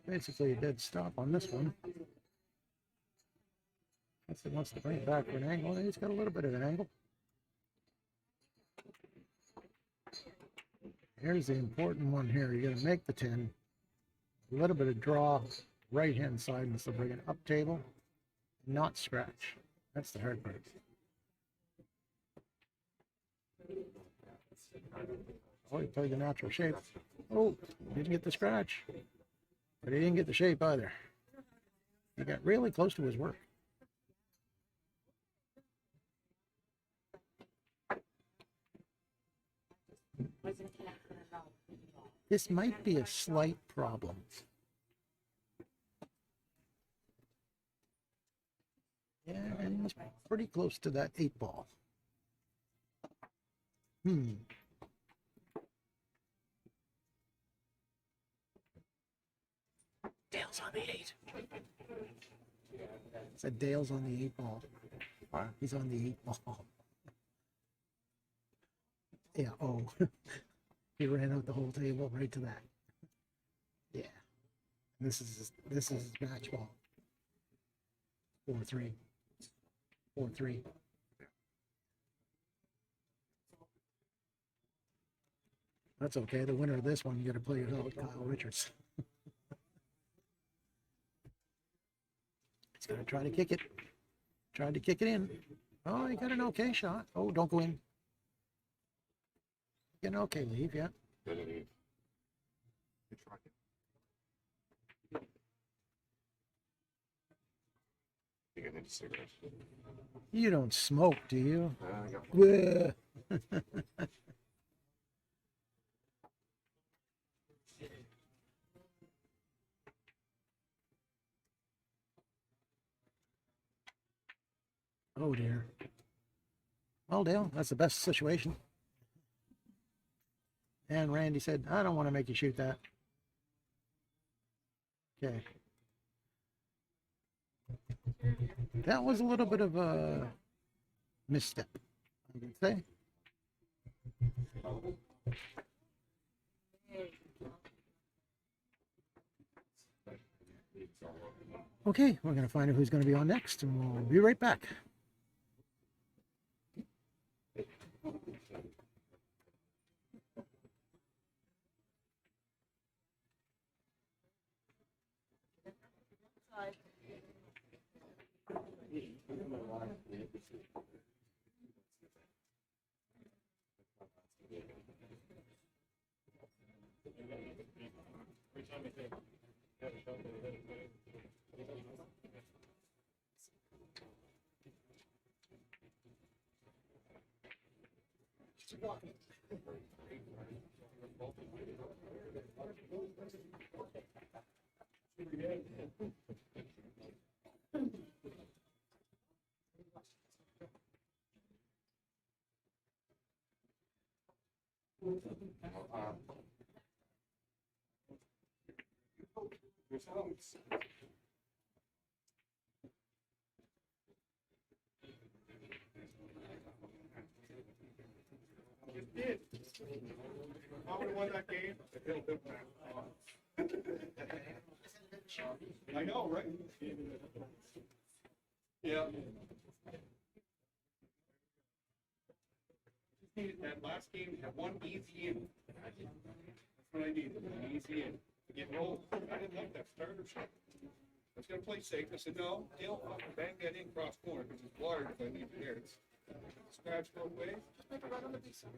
Basically a dead stop on this one. Unless he wants to bring it back for an angle. He's got a little bit of an angle. Here's the important one here. You're going to make the 10. A little bit of draw right hand side instead of bringing up table. Not scratch. That's the hard part. Oh, he played the natural shape. Oh, didn't get the scratch. But he didn't get the shape either. He got really close to his work. Wasn't connected at all. This might be a slight problem. Yeah, and he's pretty close to that 8-ball. Dale's on the 8. Said Dale's on the 8-ball. What? He's on the 8-ball. Yeah, oh. He ran out the whole table right to that. Yeah. This is his match ball. 4-3. 4-3. That's okay. The winner of this one, you got to play without Kyle Richards. He's going to try to kick it. Tried to kick it in. Oh, he got an okay shot. Oh, don't go in. Get an okay leave, yeah. Good lead. Good try. You get into cigarettes. You don't smoke, do you? I got Bleh. Oh dear. Well, Dale, that's the best situation. And Randy said, I don't want to make you shoot that. Okay. That was a little bit of a misstep, I can say. Okay, we're going to find out who's going to be on next, and we'll be right back. Did. I would have won that game. I know, right? Yeah. That last game, had one easy in. That's what I needed, an easy in. To get rolled. I didn't like that starter shot. I was gonna play safe. I said, no, Dale, fucking bang that in cross corner because it's water if I leave it there. It's scratch both ways. Just make it right on the B side.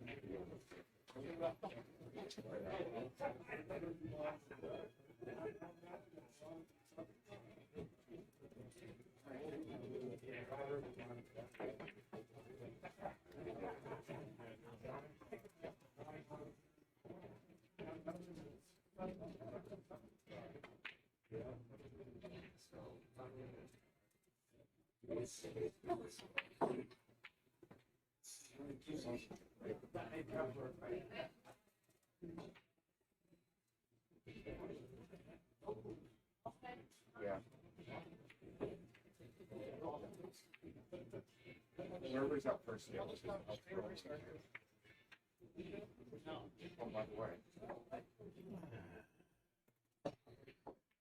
Yeah. Whoever's up first, yeah, let's just up first. Oh, by the way.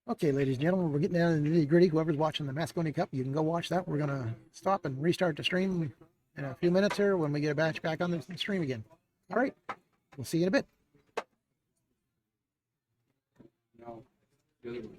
Okay, ladies and gentlemen, we're getting down to the nitty gritty. Whoever's watching the Moscone Cup, you can go watch that. We're going to stop and restart the stream in a few minutes here when we get a batch back on the stream again. All right, we'll see you in a bit. No, the other one.